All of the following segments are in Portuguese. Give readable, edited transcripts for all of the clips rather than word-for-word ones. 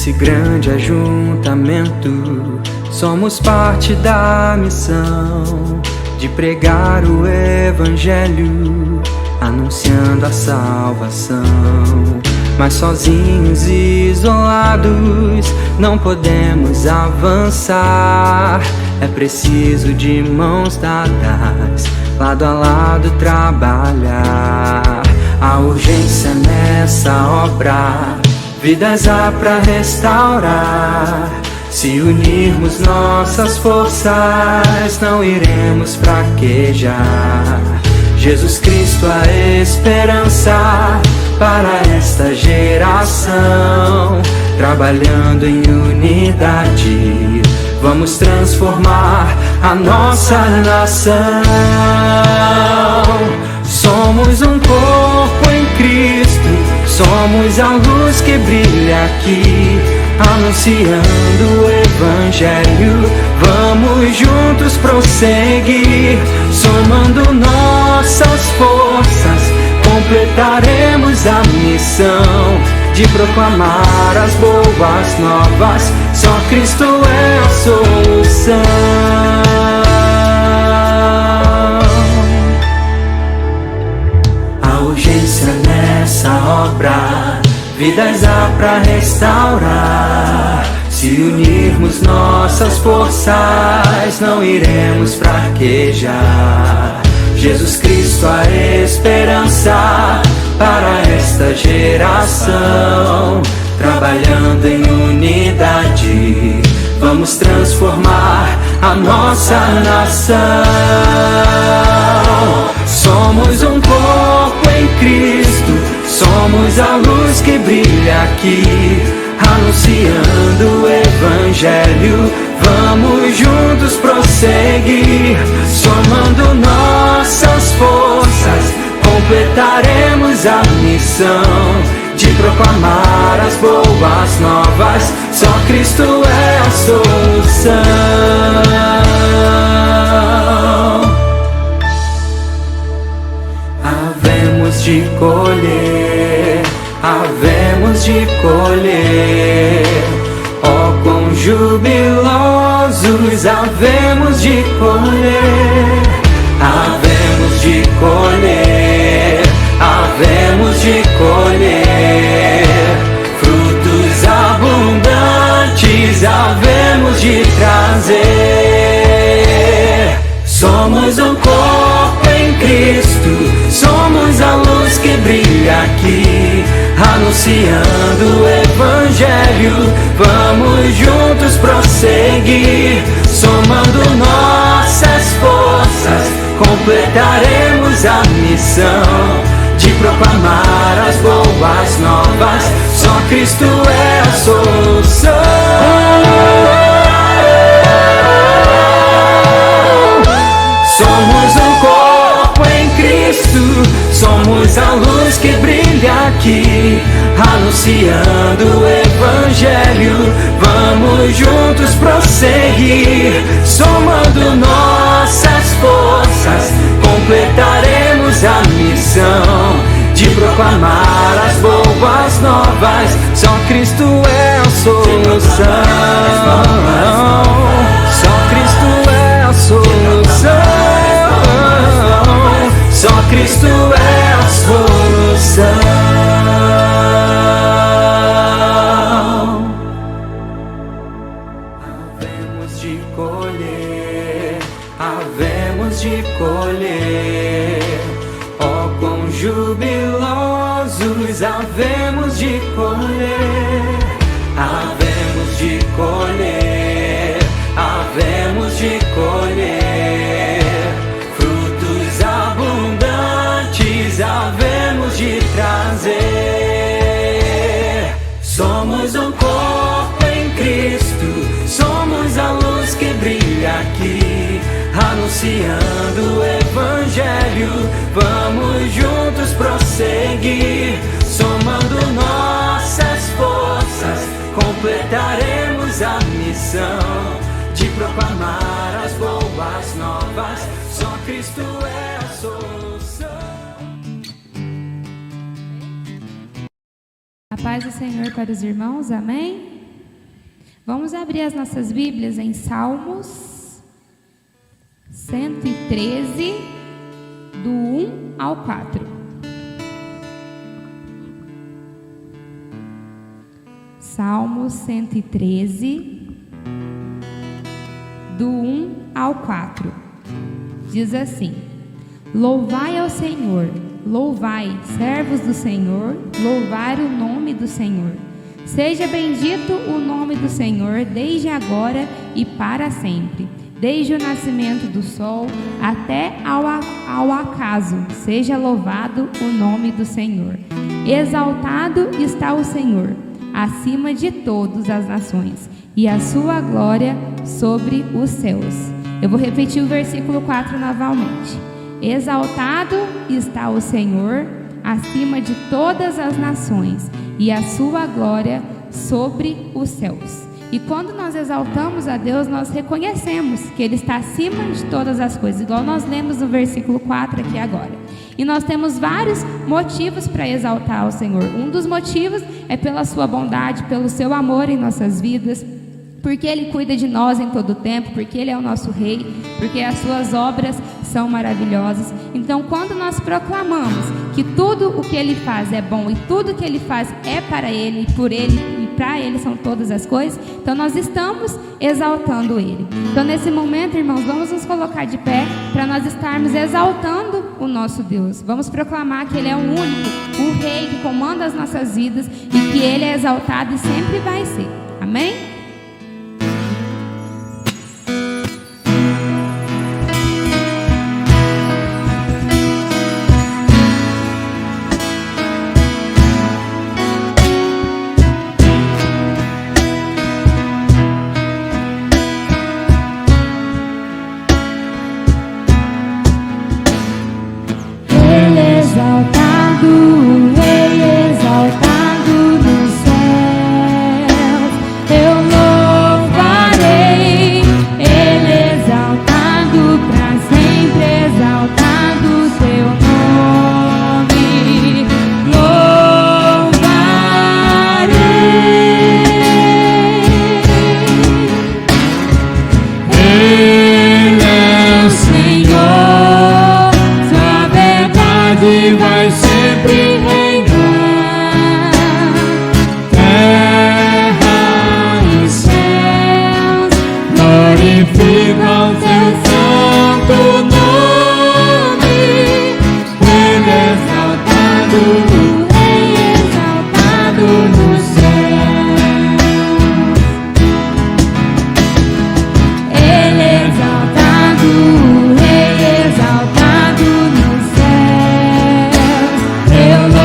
Nesse grande ajuntamento, somos parte da missão de pregar o Evangelho, anunciando a salvação. Mas sozinhos e isolados não podemos avançar. É preciso de mãos dadas, lado a lado trabalhar. A urgência nessa obra, vidas há pra restaurar. Se unirmos nossas forças, não iremos fraquejar. Jesus Cristo, a esperança para esta geração. Trabalhando em unidade, vamos transformar a nossa nação. Somos um corpo em Cristo, somos a luz que brilha aqui, anunciando o Evangelho. Vamos juntos prosseguir, somando nossas forças, completaremos a missão de proclamar as boas novas. Só Cristo é a solução. A urgência nessa obra, vidas há pra restaurar. Se unirmos nossas forças, não iremos fraquejar. Jesus Cristo, a esperança para esta geração. Trabalhando em unidade, vamos transformar a nossa nação. Somos um corpo em Cristo, somos a luz que brilha aqui, anunciando o Evangelho. Vamos juntos prosseguir, somando nossas forças, completaremos a missão de proclamar as boas novas. Só Cristo é a solução. Havemos de colher, havemos de colher. Oh, quão jubilosos havemos de colher, havemos de colher, havemos de colher. Frutos abundantes havemos de trazer. Somos um corpo em Cristo, somos a luz que brilha aqui, anunciando o Evangelho. Vamos juntos prosseguir, somando nossas forças, completaremos a missão de proclamar as boas novas. Só Cristo é a solução. Somos um corpo em Cristo, somos a luz que brilha aqui, anunciando o Evangelho. Vamos juntos prosseguir, somando nossas forças, completaremos a missão de proclamar as boas novas. Só Cristo é a solução. Só Cristo é a solução. Só Cristo é a solução. Havemos de colher, havemos de colher. Oh, quão jubilosos havemos de colher, havemos de colher, havemos de colher. Frutos abundantes havemos de trazer. Somos um corpo em Cristo, somos a luz que brilha aqui, anunciando o Evangelho. Vamos juntos prosseguir, somando nossas forças, completaremos a missão de proclamar as boas novas. Só Cristo é a solução. A paz do Senhor para os irmãos, amém? Vamos abrir as nossas Bíblias em Salmos 113, do 1 ao 4. Salmos 113, do 1 ao 4. Diz assim: Louvai ao Senhor, louvai, servos do Senhor, louvai o nome do Senhor. Seja bendito o nome do Senhor, desde agora e para sempre. Desde o nascimento do sol até ao acaso, seja louvado o nome do Senhor. Exaltado está o Senhor, acima de todas as nações, e a sua glória sobre os céus. Eu vou repetir o versículo 4 novamente. Exaltado está o Senhor, acima de todas as nações, e a sua glória sobre os céus. E quando nós exaltamos a Deus, nós reconhecemos que Ele está acima de todas as coisas, igual nós lemos no versículo 4 aqui agora. E nós temos vários motivos para exaltar o Senhor. Um dos motivos é pela sua bondade, pelo seu amor em nossas vidas, porque Ele cuida de nós em todo o tempo, porque Ele é o nosso Rei, porque as suas obras são maravilhosas. Então, quando nós proclamamos que tudo o que Ele faz é bom e tudo o que Ele faz é para Ele, e por Ele e para Ele são todas as coisas, então nós estamos exaltando Ele. Então, nesse momento, irmãos, vamos nos colocar de pé para nós estarmos exaltando o nosso Deus. Vamos proclamar que Ele é o único, o Rei que comanda as nossas vidas e que Ele é exaltado e sempre vai ser. Amém? Eu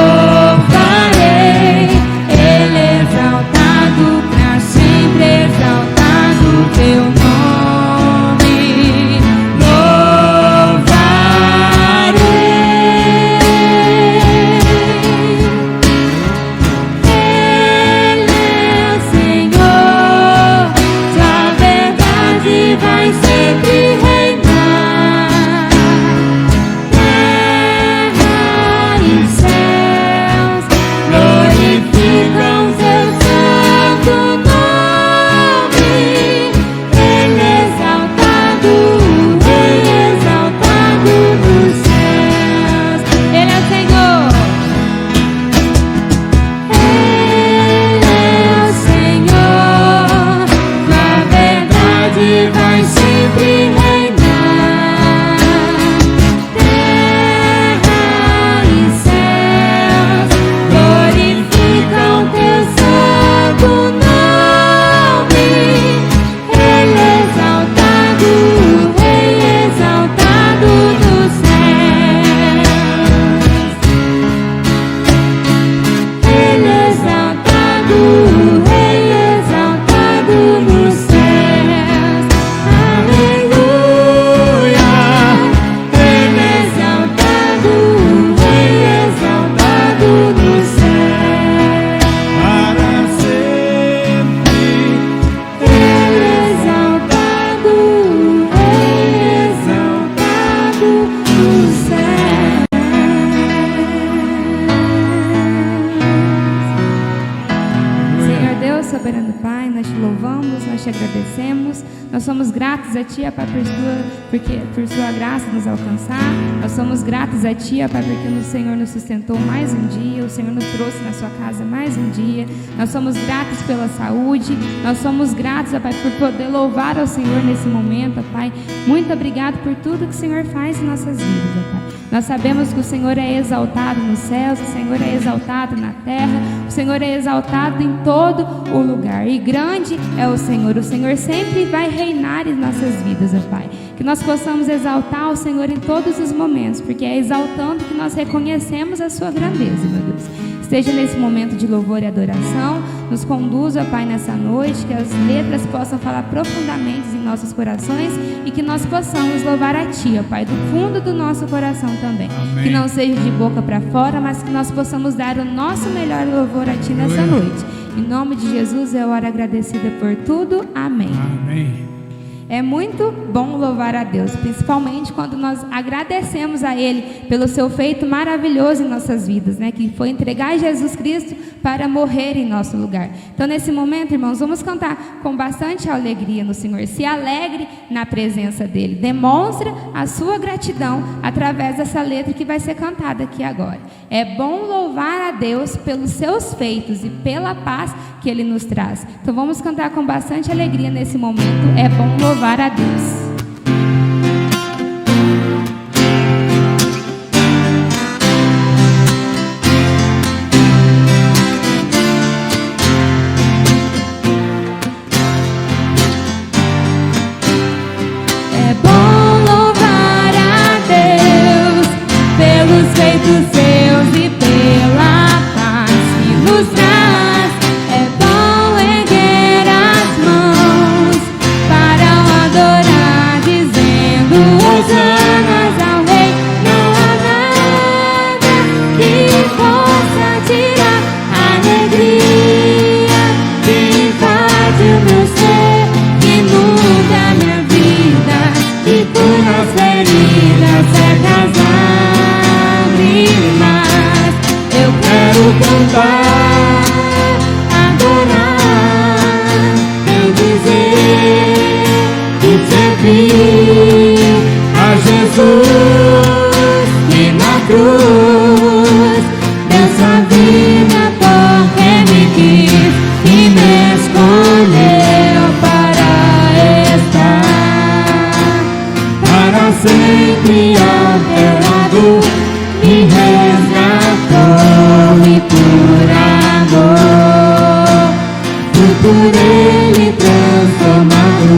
nós te agradecemos. Nós somos gratos a Ti, ó Pai, por Sua graça nos alcançar. Nós somos gratos a Ti, ó Pai, porque o Senhor nos sustentou mais um dia, o Senhor nos trouxe na Sua casa mais um dia. Nós somos gratos pela saúde, nós somos gratos, ó Pai, por poder louvar ao Senhor nesse momento, ó Pai. Muito obrigado por tudo que o Senhor faz em nossas vidas, ó Pai. Nós sabemos que o Senhor é exaltado nos céus, o Senhor é exaltado na terra, o Senhor é exaltado em todo o lugar. E grande é o Senhor sempre vai reinar em nossas vidas, ó Pai. Que nós possamos exaltar o Senhor em todos os momentos, porque é exaltando que nós reconhecemos a Sua grandeza, meu Deus. Esteja nesse momento de louvor e adoração, nos conduza, Pai, nessa noite, que as letras possam falar profundamente em nossos corações e que nós possamos louvar a Ti, ó Pai, do fundo do nosso coração também. Amém. Que não seja de boca para fora, mas que nós possamos dar o nosso melhor louvor a Ti nessa noite. Em nome de Jesus, eu oro agradecida por tudo. Amém. Amém. É muito bom louvar a Deus, principalmente quando nós agradecemos a Ele pelo seu feito maravilhoso em nossas vidas, né? Que foi entregar Jesus Cristo para morrer em nosso lugar. Então, nesse momento, irmãos, vamos cantar com bastante alegria no Senhor. Se alegre na presença dEle. Demonstra a sua gratidão através dessa letra que vai ser cantada aqui agora. É bom louvar a Deus pelos seus feitos e pela paz que Ele nos traz. Então, vamos cantar com bastante alegria nesse momento. É bom louvar a Deus. É bom louvar a Deus pelos feitos seus e pela paz que nos traz. É bom erguer as mãos para o adorar, dizendo hosanas ao Rei. Não há nada que possa tirar a alegria que invade o meu ser, que inunda a minha vida e cura as feridas, seca as lágrimas. Eu quero cantar, adorar, eu dizer e servir a Jesus que na cruz deu sua vida porque me quis e me escolheu para estar para sempre ao teu lado. Me resgatou e por amor fui por Ele transformado.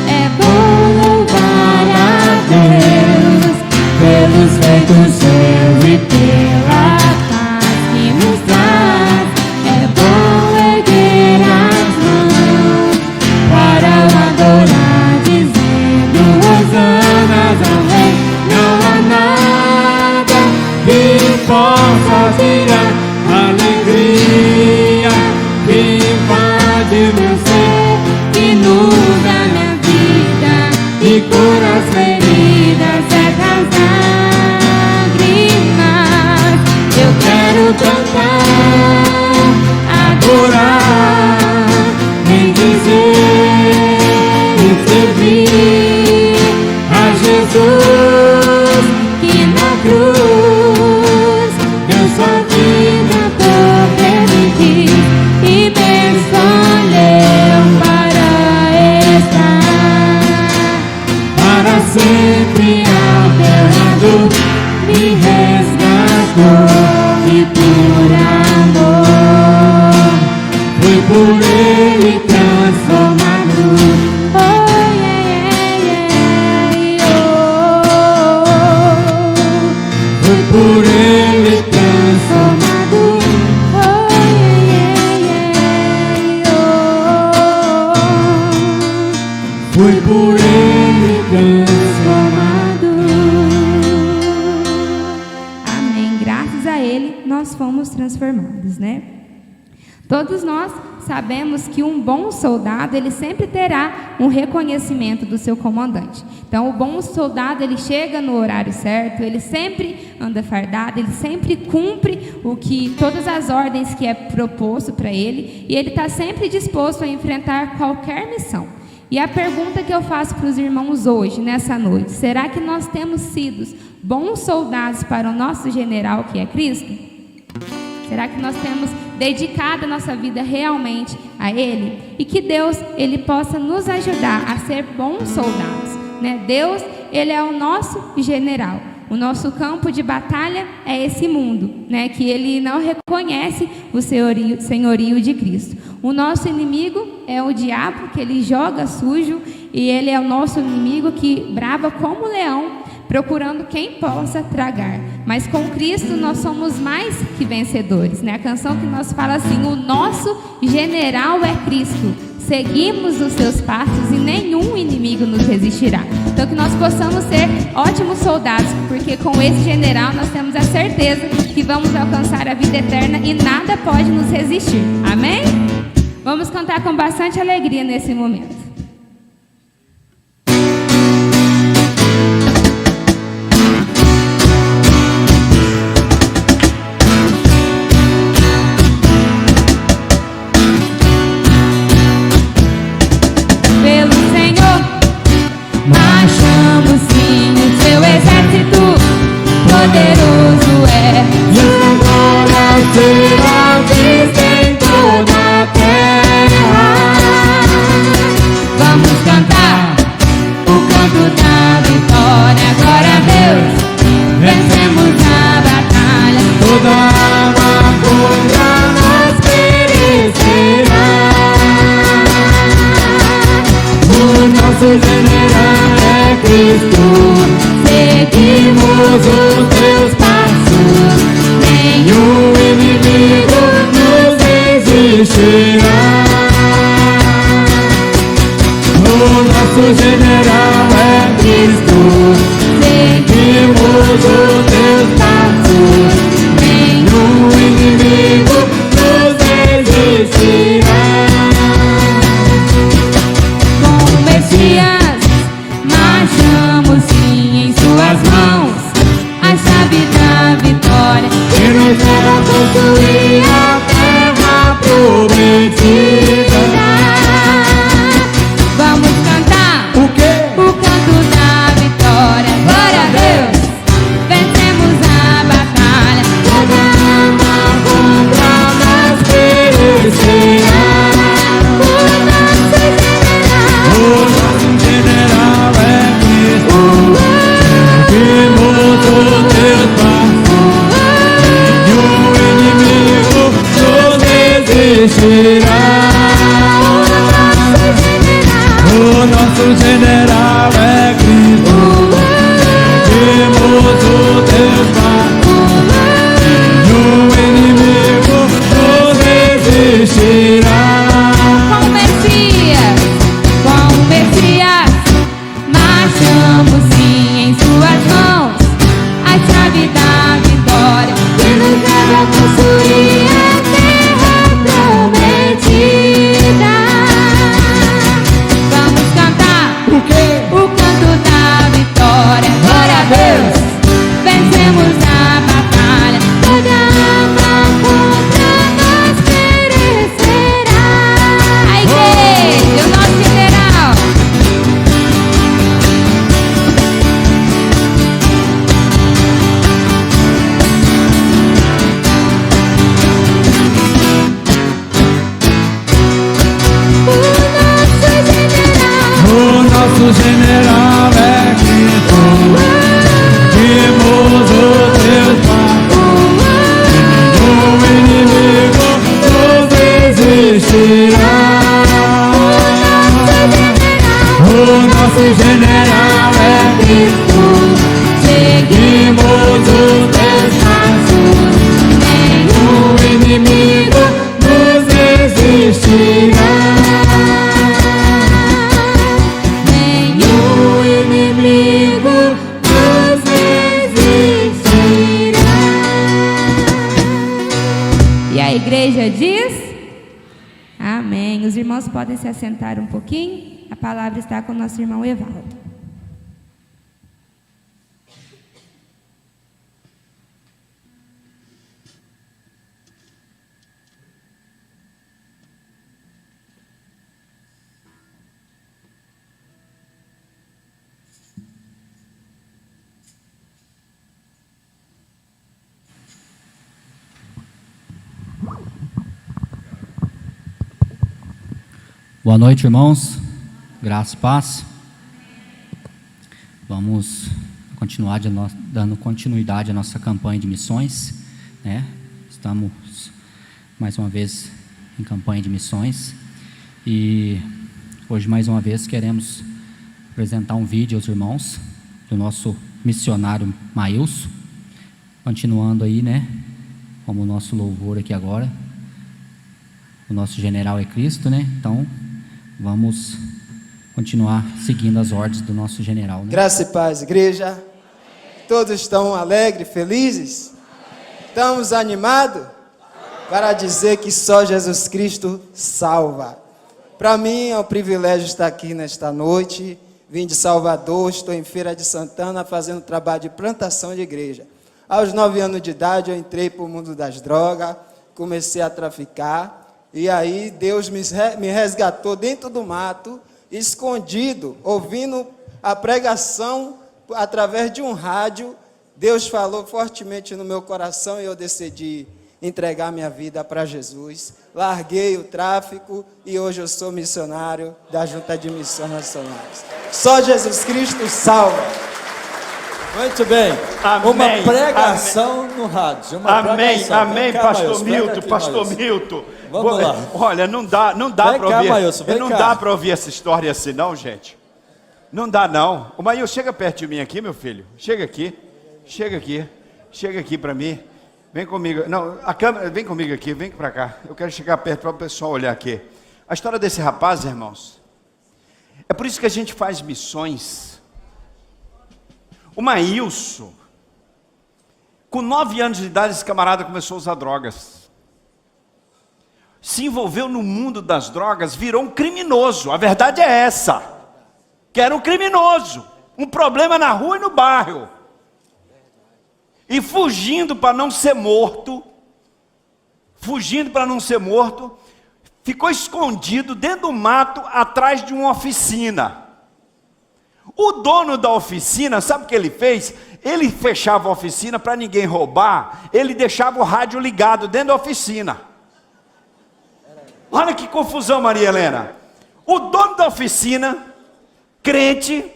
É bom louvar a Deus pelos feitos seus e pela paz que nos traz. É bom erguer as mãos para o adorar, dizendo hosanas ao Rei. Não há nada que possa tirar a alegria que invade meu ser, que inunda minha vida e cura as feridas, seca as lágrimas. Eu quero cantar, adorar, bendizer e servir a Jesus que na cruz deu sua vida porque me quis e me escolheu para estar para sempre ao teu lado. Me resgatou e por amor fui por Ele transformado. Oh, yeah, yeah, yeah, oh. Fui por Ele transformado. Oh, yeah, yeah, yeah, oh. Fui por Ele transformado. Amém. Graças a Ele, nós fomos transformados, né? Todos nós sabemos que um bom soldado, ele sempre terá um reconhecimento do seu comandante. Então, o bom soldado, ele chega no horário certo, ele sempre anda fardado, ele sempre cumpre todas as ordens que é proposto para ele, e ele está sempre disposto a enfrentar qualquer missão. E a pergunta que eu faço para os irmãos hoje, nessa noite: será que nós temos sido bons soldados para o nosso general, que é Cristo? Será que nós temos dedicado a nossa vida realmente a Ele? E que Deus, Ele possa nos ajudar a ser bons soldados, né? Deus, Ele é o nosso general. O nosso campo de batalha é esse mundo, né? Que Ele não reconhece o senhorio de Cristo. O nosso inimigo é o diabo, que ele joga sujo, e ele é o nosso inimigo que brava como leão, procurando quem possa tragar. Mas com Cristo nós somos mais que vencedores, né? A canção que nós fala assim: o nosso general é Cristo, seguimos os seus passos e nenhum inimigo nos resistirá. Então que nós possamos ser ótimos soldados, porque com esse general nós temos a certeza que vamos alcançar a vida eterna e nada pode nos resistir. Amém? Vamos cantar com bastante alegria nesse momento. Poderoso é, e a glória será vista em toda a terra. Vamos cantar o canto da vitória. Glória a Deus, vencemos a batalha. Toda arma contra nós perecerá. O nosso general é Cristo, seguimos os teus passos, nenhum inimigo nos resistirá. O nosso general é Cristo, seguimos os teus passos, nenhum inimigo nos resistirá. Com o Messias marchamos sim em suas mãos, a chave da vitória, que nos leva a construir a terra prometida. Vamos cantar o que irmãos podem se assentar um pouquinho. A palavra está com o nosso irmão Evaldo. Boa noite, irmãos. Graça e paz. Vamos continuar dando continuidade à nossa campanha de missões, né? Estamos mais uma vez em campanha de missões e hoje mais uma vez queremos apresentar um vídeo aos irmãos do nosso missionário Maílson, continuando aí, né? Como o nosso louvor aqui agora. O nosso general é Cristo, né? Então vamos continuar seguindo as ordens do nosso general, né? Graça e paz, igreja. Todos estão alegres, felizes? Estamos animados para dizer que só Jesus Cristo salva. Para mim é um privilégio estar aqui nesta noite. Vim de Salvador, estou em Feira de Santana fazendo trabalho de plantação de igreja. Aos 9 anos de idade eu entrei para o mundo das drogas, comecei a traficar. E aí Deus me resgatou dentro do mato, escondido, ouvindo a pregação através de um rádio. Deus falou fortemente no meu coração e eu decidi entregar minha vida para Jesus. Larguei o tráfico e hoje eu sou missionário da Junta de Missões Nacionais. Só Jesus Cristo salva. Muito bem. Amém. Uma pregação no rádio. Amém, pastor Milton, pastor Milton. Vamos lá. Olha, não dá para ouvir. Maílson, não dá para ouvir essa história assim, não, gente. Não dá, não. O Maílson, chega perto de mim aqui, meu filho. Chega aqui para mim. Vem comigo. Não, a câmera, vem comigo aqui, vem para cá. Eu quero chegar perto para o pessoal olhar aqui. A história desse rapaz, irmãos, é por isso que a gente faz missões. O Maílson, com 9 anos de idade, esse camarada começou a usar drogas. Se envolveu no mundo das drogas, virou um criminoso. A verdade é essa, que era um criminoso, um problema na rua e no bairro. E fugindo para não ser morto, ficou escondido dentro do mato, atrás de uma oficina. O dono da oficina, sabe o que ele fez? Ele fechava a oficina para ninguém roubar, ele deixava o rádio ligado dentro da oficina. Olha que confusão, Maria Helena. O dono da oficina, crente,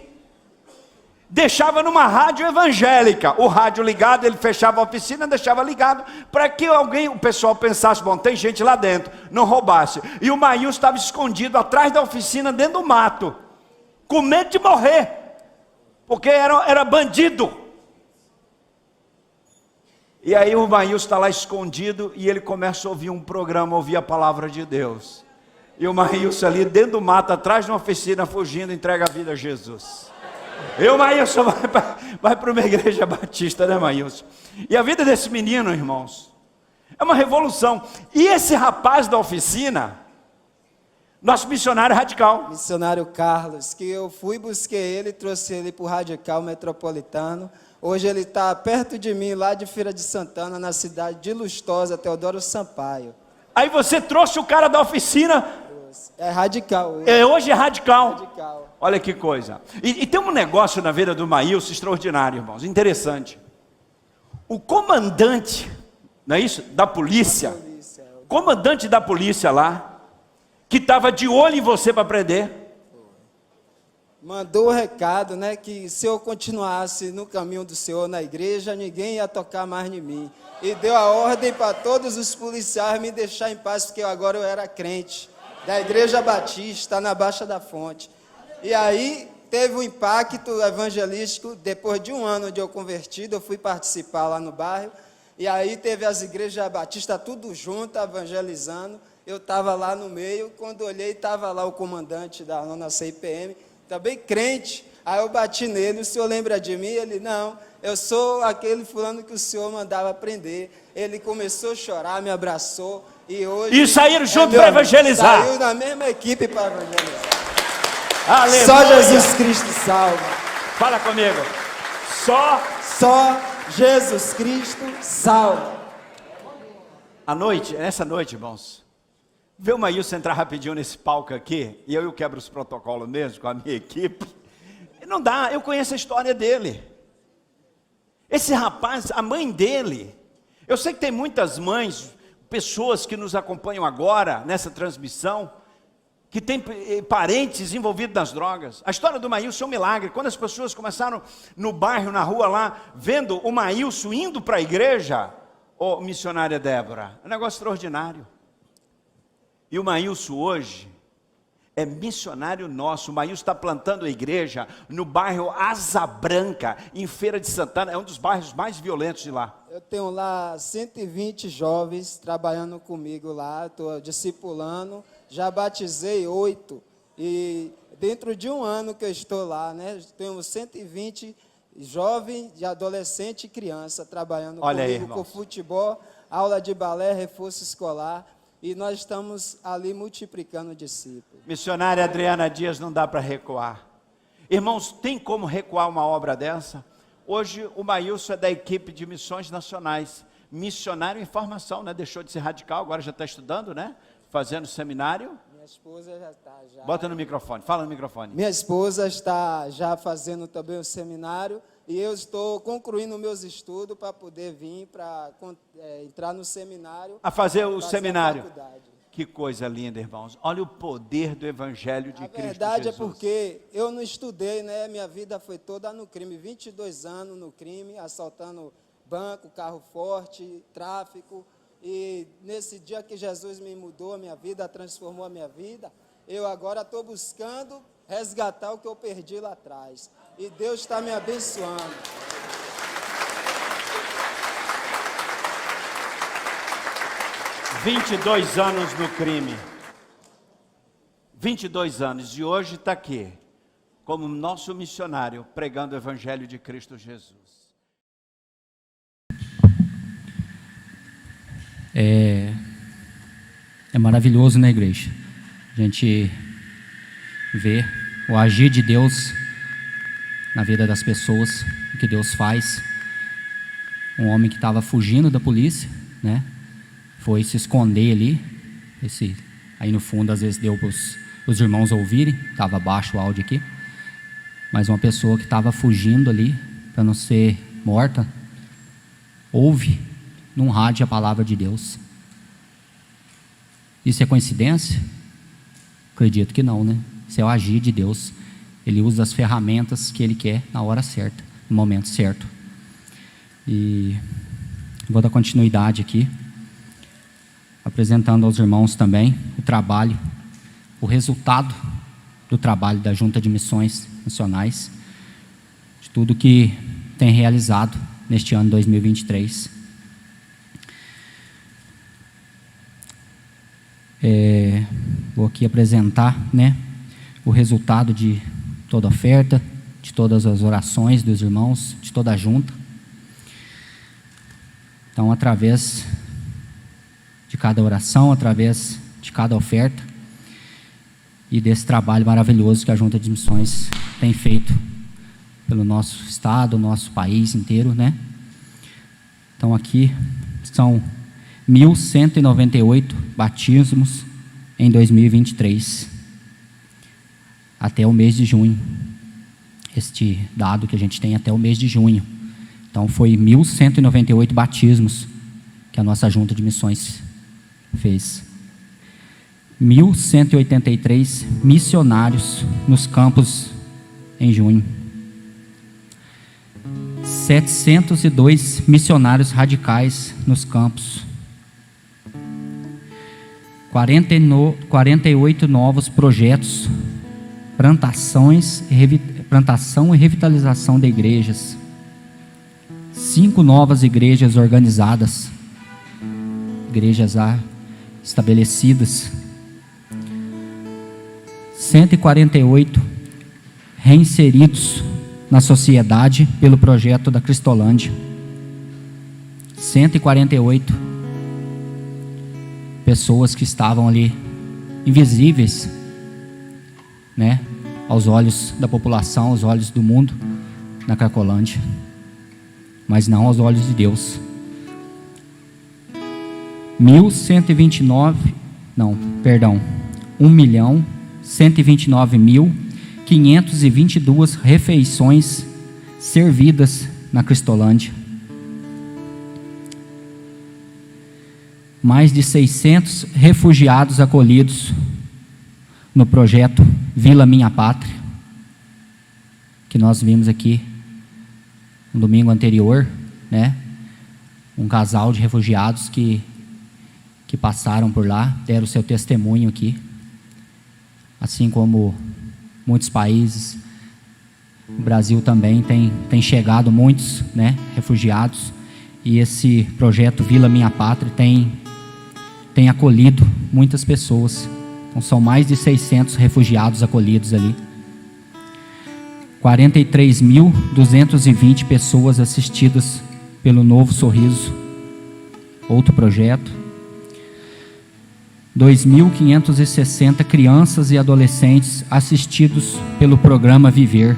deixava numa rádio evangélica o rádio ligado, ele fechava a oficina, deixava ligado, para que o pessoal pensasse, bom, tem gente lá dentro, não roubasse. E o Maílson estava escondido atrás da oficina, dentro do mato, com medo de morrer, porque era bandido. E aí o Maílson está lá escondido e ele começa a ouvir um programa, ouvir a palavra de Deus. E o Maílson ali dentro do mato, atrás de uma oficina, fugindo, entrega a vida a Jesus. E o Maílson vai para uma igreja batista, né, Maílson? E a vida desse menino, irmãos, é uma revolução. E esse rapaz da oficina, nosso missionário radical. Missionário Carlos, que eu busquei ele, trouxe ele para o Radical Metropolitano. Hoje ele está perto de mim, lá de Feira de Santana, na cidade de Lustosa, Teodoro Sampaio. Aí você trouxe o cara da oficina. É radical. Hoje é radical. Radical. Olha que coisa. E tem um negócio na vida do Maílson extraordinário, irmãos, interessante. O comandante, não é isso? Da polícia. Comandante da polícia lá, que estava de olho em você para prender. Mandou o recado, né, que se eu continuasse no caminho do Senhor na igreja, ninguém ia tocar mais em mim. E deu a ordem para todos os policiais me deixar em paz, porque agora eu era crente da Igreja Batista, na Baixa da Fonte. E aí teve um impacto evangelístico. Depois de um ano de eu convertido, eu fui participar lá no bairro. E aí teve as igrejas batistas tudo junto, evangelizando. Eu estava lá no meio, quando olhei, estava lá o comandante da nona CIPM, tá bem crente. Aí eu bati nele, o senhor lembra de mim? Ele, não, eu sou aquele fulano que o senhor mandava prender. Ele começou a chorar, me abraçou, e hoje... E saíram junto meu para amigo, evangelizar. Saiu na mesma equipe para evangelizar. Aleluia. Só Jesus Cristo salva. Fala comigo. Só Jesus Cristo salva. nessa noite, irmãos, vê o Maílson entrar rapidinho nesse palco aqui, e eu quebro os protocolos mesmo com a minha equipe. Não dá, eu conheço a história dele. Esse rapaz, a mãe dele, eu sei que tem muitas mães, pessoas que nos acompanham agora nessa transmissão, que tem parentes envolvidos nas drogas. A história do Maílson é um milagre. Quando as pessoas começaram no bairro, na rua lá, vendo o Maílson indo para a igreja, missionária Débora, é um negócio extraordinário. E o Maílson hoje é missionário nosso. O Maílson está plantando a igreja no bairro Asa Branca, em Feira de Santana, é um dos bairros mais violentos de lá. Eu tenho lá 120 jovens trabalhando comigo lá, estou discipulando, já batizei 8, e dentro de um ano que eu estou lá, né, tenho 120 jovens, de adolescente e criança trabalhando comigo, com futebol, aula de balé, reforço escolar, e nós estamos ali multiplicando discípulos. Missionária Adriana Dias, não dá para recuar. Irmãos, tem como recuar uma obra dessa? Hoje o Maílson é da equipe de missões nacionais, missionário em formação, né? Deixou de ser radical, agora já está estudando, né? Fazendo seminário. Minha esposa já está. Bota no microfone, fala no microfone. Minha esposa está já fazendo também o seminário, e eu estou concluindo meus estudos para poder vir para entrar no seminário. A fazer o seminário. Faculdade. Que coisa linda, irmãos. Olha o poder do Evangelho de Cristo Jesus. A verdade é porque eu não estudei, né? Minha vida foi toda no crime. 22 anos no crime, assaltando banco, carro forte, tráfico. E nesse dia que Jesus me mudou a minha vida, transformou a minha vida, eu agora estou buscando resgatar o que eu perdi lá atrás. E Deus está me abençoando. 22 anos no crime. 22 anos. E hoje está aqui, como nosso missionário, pregando o Evangelho de Cristo Jesus. É maravilhoso na igreja. A gente vê o agir de Deus na vida das pessoas, o que Deus faz. Um homem que estava fugindo da polícia, né? Foi se esconder ali. Aí no fundo, às vezes deu para os irmãos ouvirem, estava baixo o áudio aqui. Mas uma pessoa que estava fugindo ali, para não ser morta, ouve num rádio a palavra de Deus. Isso é coincidência? Acredito que não, né? Isso é o agir de Deus. Ele usa as ferramentas que Ele quer na hora certa, no momento certo. E vou dar continuidade aqui, apresentando aos irmãos também o trabalho, o resultado do trabalho da Junta de Missões Nacionais, de tudo que tem realizado neste ano 2023. Vou aqui apresentar, né, o resultado de toda a oferta, de todas as orações dos irmãos, de toda a junta. Então, através de cada oração, através de cada oferta e desse trabalho maravilhoso que a Junta de Missões tem feito pelo nosso estado, nosso país inteiro, né? Então aqui são 1.198 batismos em 2023, até o mês de junho. Este dado que a gente tem até o mês de junho. Então foi 1.198 batismos que a nossa Junta de Missões fez. 1.183 missionários nos campos em junho. 702 missionários radicais nos campos. 48 novos projetos, plantação e revitalização de igrejas. 5 novas igrejas organizadas, igrejas já estabelecidas. 148 reinseridos na sociedade pelo projeto da Cristolândia. 148 pessoas que estavam ali invisíveis, né, aos olhos da população, aos olhos do mundo, na Cracolândia, mas não aos olhos de Deus. 1.129.522 refeições servidas na Cristolândia. Mais de 600 refugiados acolhidos no projeto Vila Minha Pátria, que nós vimos aqui no domingo anterior, né? Um casal de refugiados que passaram por lá, deram o seu testemunho aqui, assim como muitos países. O Brasil também tem chegado muitos, né, refugiados, e esse projeto Vila Minha Pátria tem acolhido muitas pessoas. Então são mais de 600 refugiados acolhidos ali. 43.220 pessoas assistidas pelo Novo Sorriso, outro projeto. 2.560 crianças e adolescentes assistidos pelo programa Viver.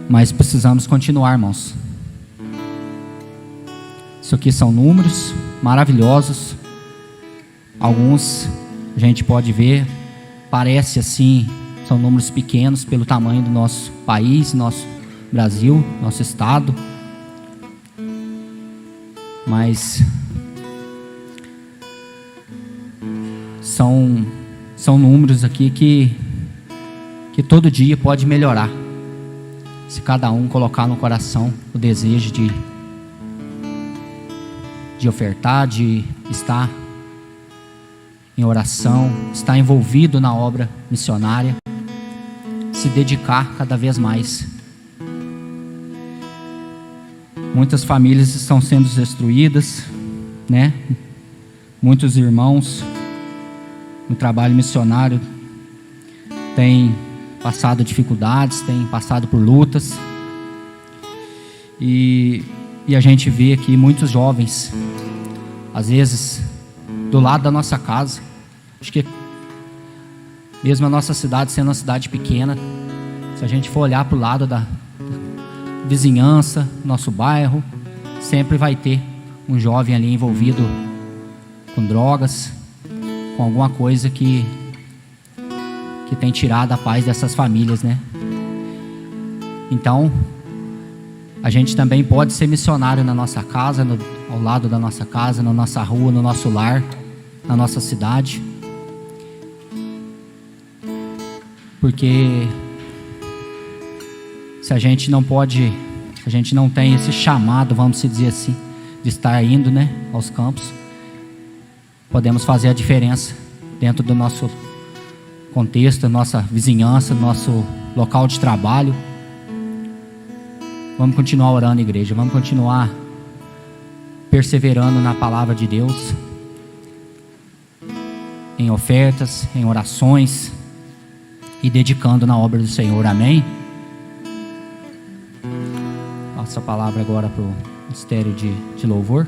Mas precisamos continuar, irmãos. Isso aqui são números maravilhosos. Alguns a gente pode ver, parece assim, são números pequenos pelo tamanho do nosso país, nosso Brasil, nosso estado. Mas são números aqui que todo dia pode melhorar, se cada um colocar no coração o desejo de ofertar, de estar em oração, estar envolvido na obra missionária, se dedicar cada vez mais. Muitas famílias estão sendo destruídas, né? Muitos irmãos no trabalho missionário têm passado dificuldades, têm passado por lutas. E a gente vê aqui muitos jovens, às vezes, do lado da nossa casa. Acho que mesmo a nossa cidade sendo uma cidade pequena, se a gente for olhar para o lado da vizinhança, nosso bairro, sempre vai ter um jovem ali envolvido com drogas, com alguma coisa que tem tirado a paz dessas famílias, né? Então, a gente também pode ser missionário na nossa casa, ao lado da nossa casa, na nossa rua, no nosso lar, na nossa cidade. Porque se a gente não tem esse chamado, vamos dizer assim, de estar indo, né, aos campos, podemos fazer a diferença dentro do nosso contexto, nossa vizinhança, nosso local de trabalho. Vamos continuar orando, igreja. Vamos continuar perseverando na palavra de Deus, em ofertas, em orações e dedicando na obra do Senhor. Amém? Passo a palavra agora para o ministério de louvor.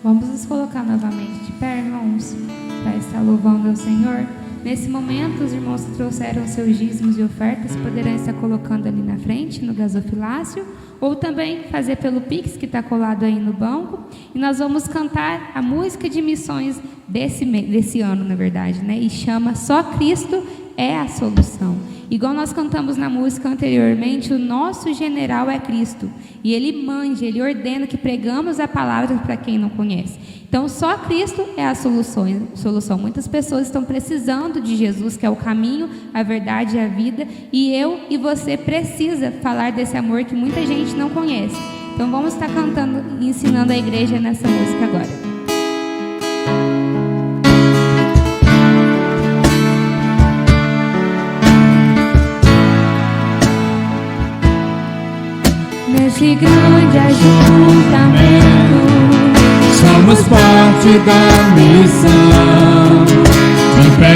Vamos nos colocar novamente de pé, irmãos, para estar louvando ao Senhor. Nesse momento, os irmãos que trouxeram seus dízimos e ofertas poderão estar colocando ali na frente, no gasofilácio, ou também fazer pelo Pix, que está colado aí no banco. E nós vamos cantar a música de missões desse ano, na verdade, né? E chama Só Cristo é a Solução. Igual nós cantamos na música anteriormente, o nosso general é Cristo. E Ele manja, Ele ordena que pregamos a palavra para quem não conhece. Então, só Cristo é a solução. Muitas pessoas estão precisando de Jesus, que é o caminho, a verdade e a vida. E eu e você precisa falar desse amor que muita gente não conhece. Então, vamos estar cantando e ensinando a igreja nessa música agora. Nesse grande ajuntamento, somos parte da missão. Em pé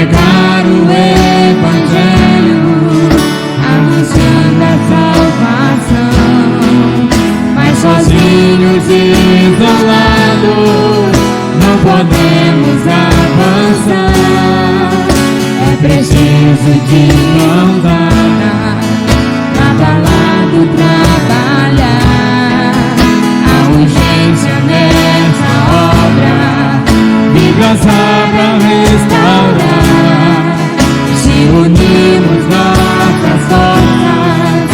iremos avançar. É preciso de mão dada, lado a lado trabalhar. Há urgência nessa obra, vidas há pra restaurar. Se unirmos nossas forças,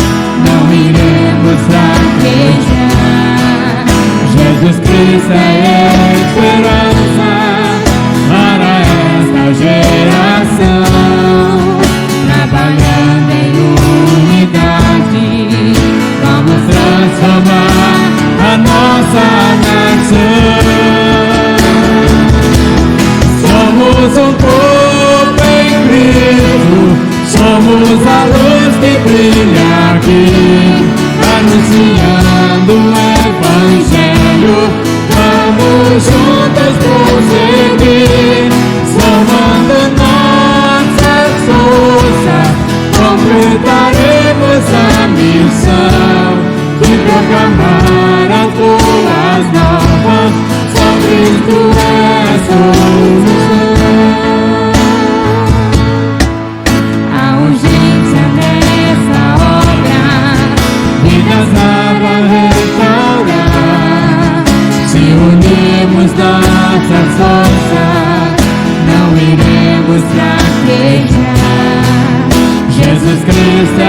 não iremos fraquejar. Jesus Cristo é esperança para esta geração. Trabalhando em unidade, vamos transformar a nossa nação. Somos um povo em Cristo, somos a luz que brilha aqui, anunciando o Evangelho. Vamos juntos prosseguir, somando nossas forças, completaremos a missão de proclamar as boas novas. Só Cristo é a solução. Há urgência nessa obra, vidas há pra restaurar. Se unirmos nossas forças, não iremos fraquejar. Jesus Cristo é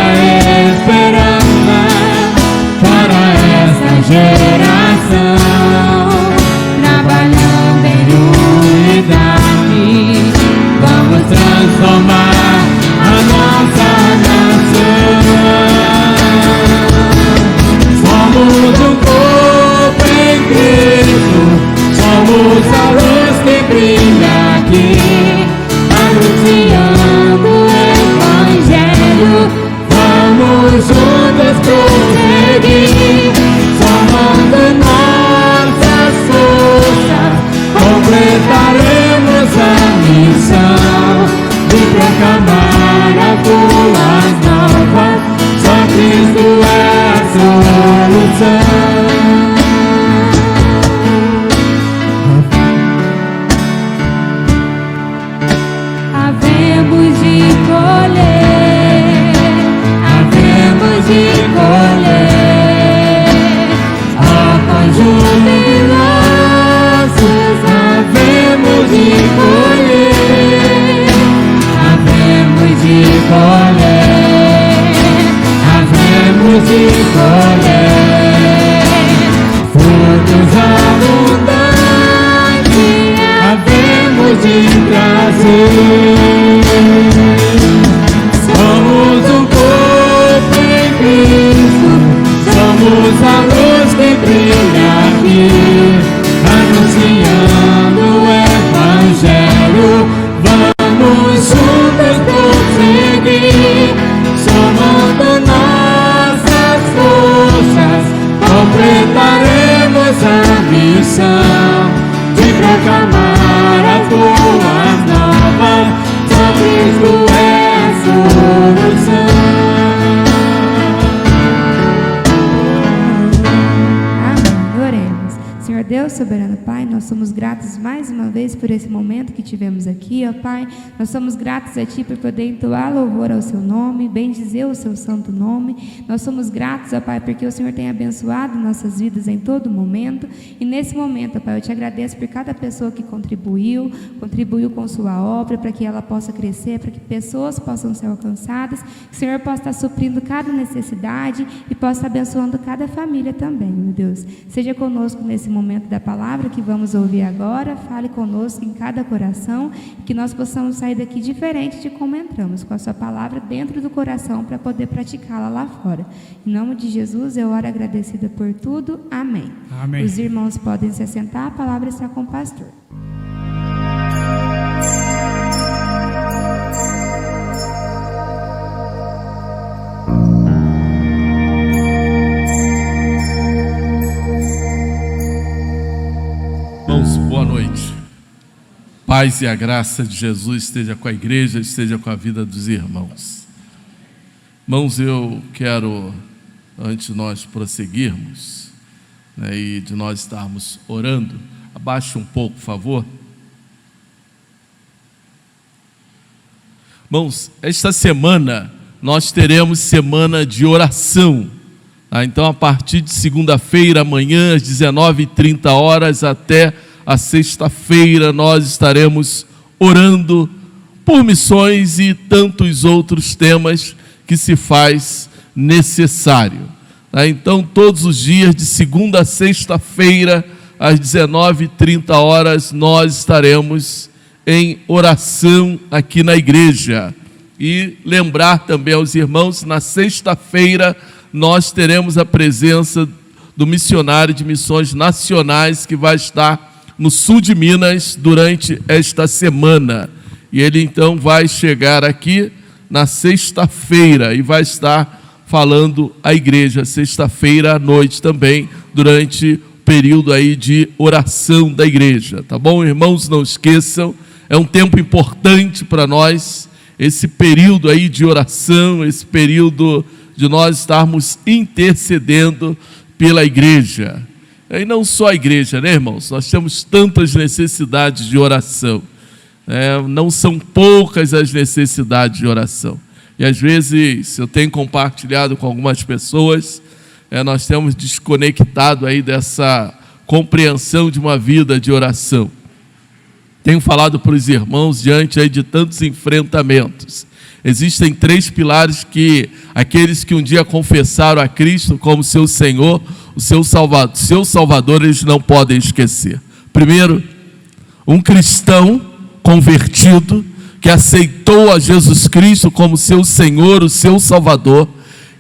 esperança para essa geração. Trabalhando em unidade, vamos transformar a nossa nação. Somos um povo em Cristo, somos a luz que brilha aqui, anunciando o Evangelho. Vamos juntos prosseguir, somando nossas forças, completaremos a missão de proclamar as boas novas. Só Cristo é a solução. Havemos de colher, havemos de colher, ó quão jubilosos, havemos de colher, havemos de colher, havemos de colher, frutos abundantes, havemos de trazer. Somos um povo em Cristo, somos a luz que brilha aqui, anunciando o Evangelho. Vamos juntos prosseguir, somando nossas forças, completaremos a missão de proclamar as boas novas. Só Cristo é a solução. Amém. Oremos. Senhor Deus, soberano Pai, nós somos gratos mais uma vez por esse momento que tivemos aqui, ó Pai. Nós somos gratos a Ti por poder entoar louvor ao Seu nome, bendizer o Seu santo nome. Nós somos gratos, ó Pai, porque o Senhor tem abençoado nossas vidas em todo momento. E nesse momento, ó Pai, eu Te agradeço por cada pessoa que contribuiu com Sua obra, para que ela possa crescer, para que pessoas possam ser alcançadas. Que o Senhor possa estar suprindo cada necessidade e possa estar abençoando cada família também, meu Deus. Seja conosco nesse momento da palavra que vamos ouvir agora. Fale conosco em cada coração, que nós possamos sair daqui diferente de como entramos, com a Sua palavra dentro do coração para poder praticá-la lá fora. Em nome de Jesus, eu oro agradecida por tudo. Amém. Amém. Os irmãos podem se assentar, a palavra está com o pastor. Irmãos, boa noite. Paz e a graça de Jesus esteja com a igreja, esteja com a vida dos irmãos. Irmãos, eu quero, antes de nós prosseguirmos, e de nós estarmos orando, abaixe um pouco, por favor. Irmãos, esta semana nós teremos semana de oração. Então, a partir de segunda-feira, amanhã, às 19h30 até a sexta-feira, nós estaremos orando por missões e tantos outros temas que se faz necessário. Então, todos os dias, de segunda a sexta-feira, às 19h30, nós estaremos em oração aqui na igreja. E lembrar também aos irmãos, na sexta-feira, nós teremos a presença do missionário de missões nacionais que vai estar no sul de Minas durante esta semana. E ele então vai chegar aqui na sexta-feira e vai estar falando à igreja, sexta-feira à noite também, durante o período aí de oração da igreja. Tá bom, irmãos? Não esqueçam, é um tempo importante para nós, esse período aí de oração, esse período de nós estarmos intercedendo pela igreja. E não só a igreja, né, irmãos? Nós temos tantas necessidades de oração. Não são poucas as necessidades de oração. E às vezes eu tenho compartilhado com algumas pessoas, nós temos desconectado aí dessa compreensão de uma vida de oração. Tenho falado para os irmãos diante aí de tantos enfrentamentos. Existem 3 pilares que aqueles que um dia confessaram a Cristo como seu Senhor, o seu Salvador, eles não podem esquecer. Primeiro, um cristão convertido, que aceitou a Jesus Cristo como seu Senhor, o seu Salvador,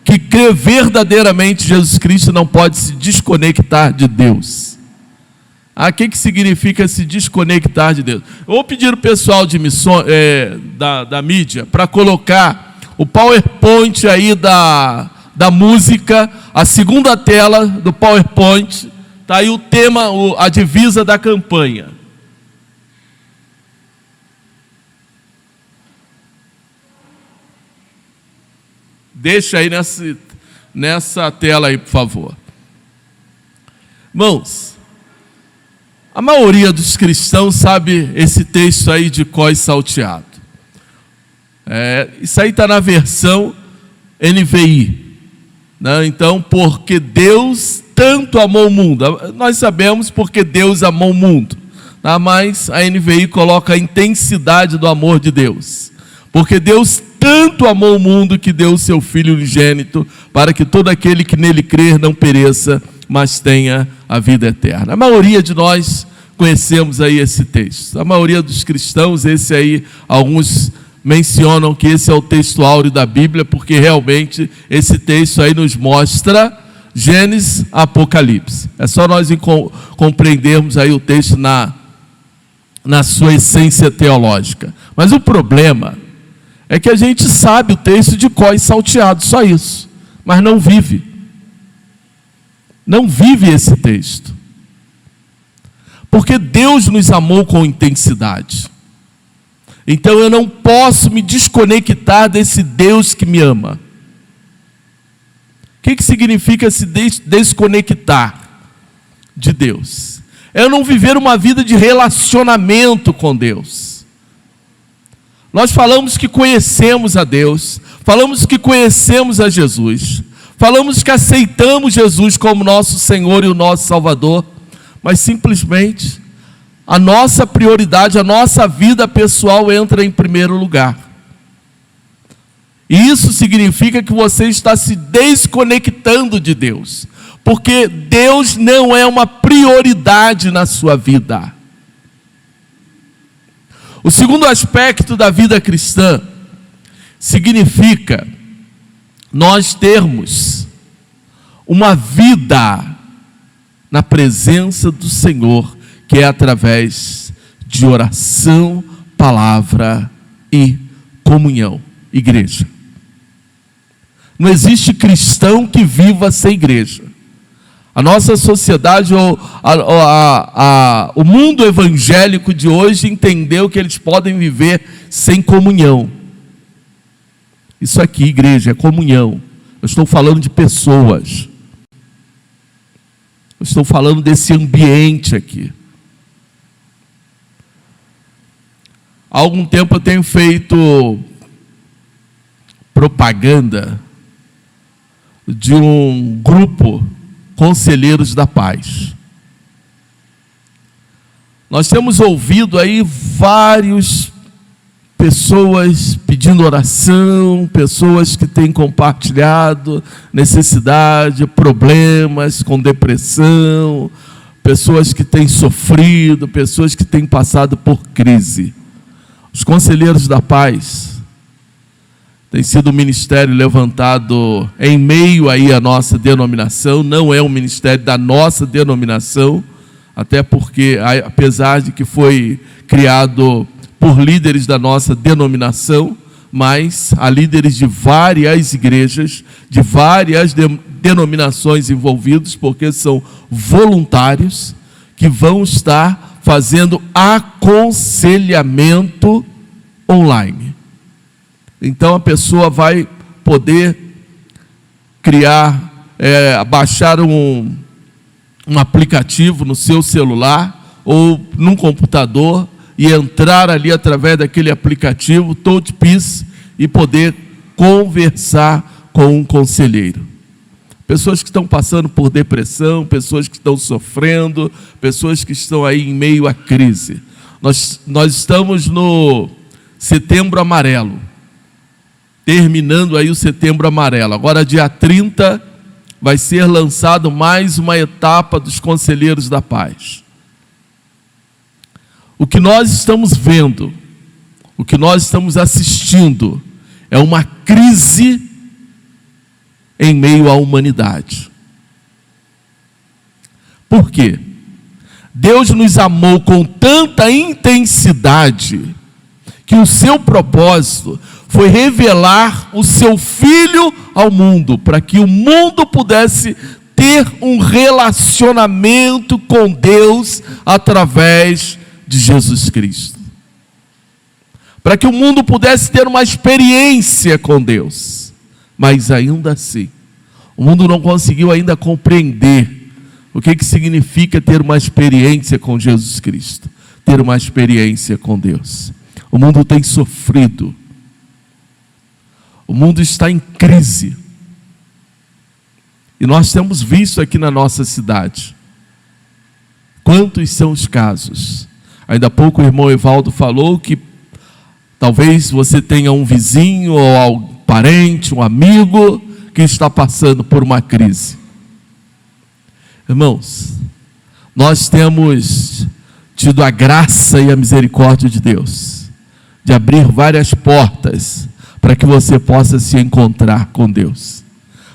que crê verdadeiramente em Jesus Cristo, não pode se desconectar de Deus. O que significa se desconectar de Deus? Eu vou pedir ao pessoal de missões, da mídia para colocar o PowerPoint aí da música, a segunda tela do PowerPoint, está aí o tema, a divisa da campanha. Deixa aí nessa tela aí, por favor. Irmãos, a maioria dos cristãos sabe esse texto aí de cós salteado. Isso aí está na versão NVI. Né? Então, porque Deus tanto amou o mundo. Nós sabemos porque Deus amou o mundo. Tá? Mas a NVI coloca a intensidade do amor de Deus. Porque Deus tanto amou o mundo que deu o seu Filho unigênito para que todo aquele que nele crer não pereça, mas tenha a vida eterna. A maioria de nós conhecemos aí esse texto. A maioria dos cristãos, esse aí, alguns mencionam que esse é o texto áureo da Bíblia, porque realmente esse texto aí nos mostra Gênesis, Apocalipse. É só nós compreendermos aí o texto na sua essência teológica. Mas o problema é que a gente sabe o texto de cós salteado, só isso, mas não vive. Não vive esse texto. Porque Deus nos amou com intensidade. Então eu não posso me desconectar desse Deus que me ama. O que significa se desconectar de Deus? É não viver uma vida de relacionamento com Deus. Nós falamos que conhecemos a Deus, falamos que conhecemos a Jesus, falamos que aceitamos Jesus como nosso Senhor e o nosso Salvador, mas simplesmente a nossa prioridade, a nossa vida pessoal entra em primeiro lugar. E isso significa que você está se desconectando de Deus, porque Deus não é uma prioridade na sua vida. O segundo aspecto da vida cristã significa nós termos uma vida na presença do Senhor, que é através de oração, palavra e comunhão. Igreja. Não existe cristão que viva sem igreja. A nossa sociedade, o mundo evangélico de hoje entendeu que eles podem viver sem comunhão. Isso aqui, igreja, é comunhão. Eu estou falando de pessoas. Eu estou falando desse ambiente aqui. Há algum tempo eu tenho feito propaganda de um grupo Conselheiros da Paz. Nós temos ouvido aí várias pessoas pedindo oração, pessoas que têm compartilhado necessidade, problemas com depressão, pessoas que têm sofrido, pessoas que têm passado por crise. Os Conselheiros da Paz tem sido um ministério levantado em meio aí à nossa denominação, não é um ministério da nossa denominação, até porque, apesar de que foi criado por líderes da nossa denominação, mas há líderes de várias igrejas, de várias denominações envolvidos, porque são voluntários que vão estar fazendo aconselhamento online. Então a pessoa vai poder baixar um aplicativo no seu celular ou num computador e entrar ali através daquele aplicativo, Touch Peace, e poder conversar com um conselheiro. Pessoas que estão passando por depressão, pessoas que estão sofrendo, pessoas que estão aí em meio à crise. Nós estamos no Setembro Amarelo, terminando aí o Setembro Amarelo. Agora, dia 30, vai ser lançado mais uma etapa dos Conselheiros da Paz. O que nós estamos vendo, o que nós estamos assistindo, é uma crise em meio à humanidade. Por quê? Deus nos amou com tanta intensidade que o seu propósito foi revelar o seu Filho ao mundo, para que o mundo pudesse ter um relacionamento com Deus através de Jesus Cristo. Para que o mundo pudesse ter uma experiência com Deus. Mas ainda assim, o mundo não conseguiu ainda compreender o que significa ter uma experiência com Jesus Cristo, ter uma experiência com Deus. O mundo tem sofrido, o mundo está em crise, e nós temos visto aqui na nossa cidade, quantos são os casos. Ainda há pouco o irmão Evaldo falou que talvez você tenha um vizinho ou um parente, um amigo que está passando por uma crise. Irmãos, nós temos tido a graça e a misericórdia de Deus de abrir várias portas para que você possa se encontrar com Deus,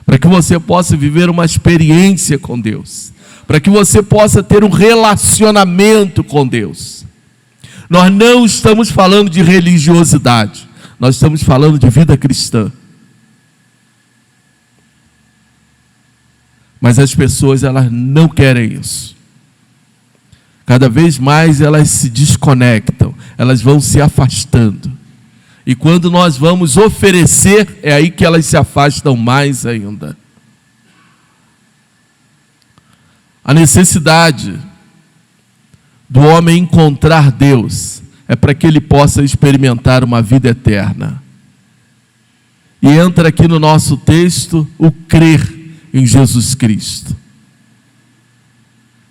para que você possa viver uma experiência com Deus, para que você possa ter um relacionamento com Deus. Nós não estamos falando de religiosidade, nós estamos falando de vida cristã. Mas as pessoas, elas não querem isso. Cada vez mais elas se desconectam, elas vão se afastando. E quando nós vamos oferecer, é aí que elas se afastam mais ainda. A necessidade do homem encontrar Deus é para que ele possa experimentar uma vida eterna. E entra aqui no nosso texto o crer em Jesus Cristo.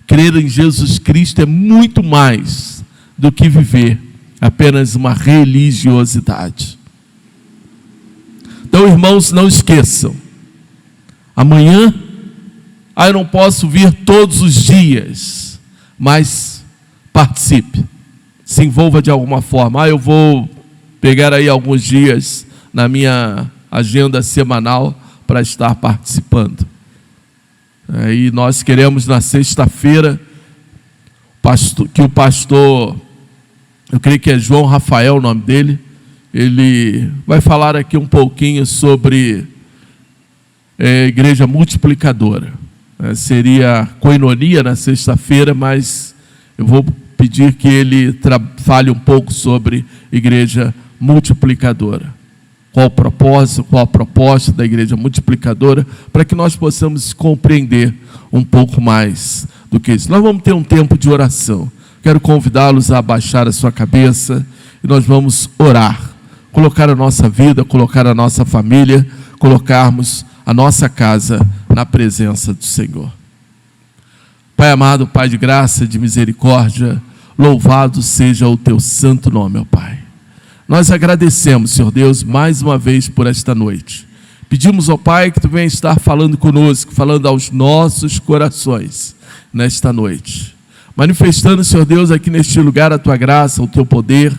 Crer em Jesus Cristo é muito mais do que viver apenas uma religiosidade. Então, irmãos, não esqueçam, amanhã, eu não posso vir todos os dias, mas participe, se envolva de alguma forma. Eu vou pegar aí alguns dias na minha agenda semanal para estar participando. E nós queremos na sexta-feira que o pastor, eu creio que é João Rafael o nome dele, ele vai falar aqui um pouquinho sobre igreja multiplicadora. Seria coinonia na sexta-feira, mas eu vou pedir que ele fale um pouco sobre igreja multiplicadora. Qual o propósito, qual a proposta da igreja multiplicadora, para que nós possamos compreender um pouco mais do que isso. Nós vamos ter um tempo de oração. Quero convidá-los a abaixar a sua cabeça e nós vamos orar colocar a nossa vida, colocar a nossa família, colocarmos a nossa casa na presença do Senhor. Pai amado, Pai de graça, de misericórdia, louvado seja o teu santo nome, ó Pai. Nós agradecemos, Senhor Deus, mais uma vez por esta noite. Pedimos, ó Pai, que tu venha estar falando conosco, falando aos nossos corações nesta noite. Manifestando, Senhor Deus, aqui neste lugar a tua graça, o teu poder,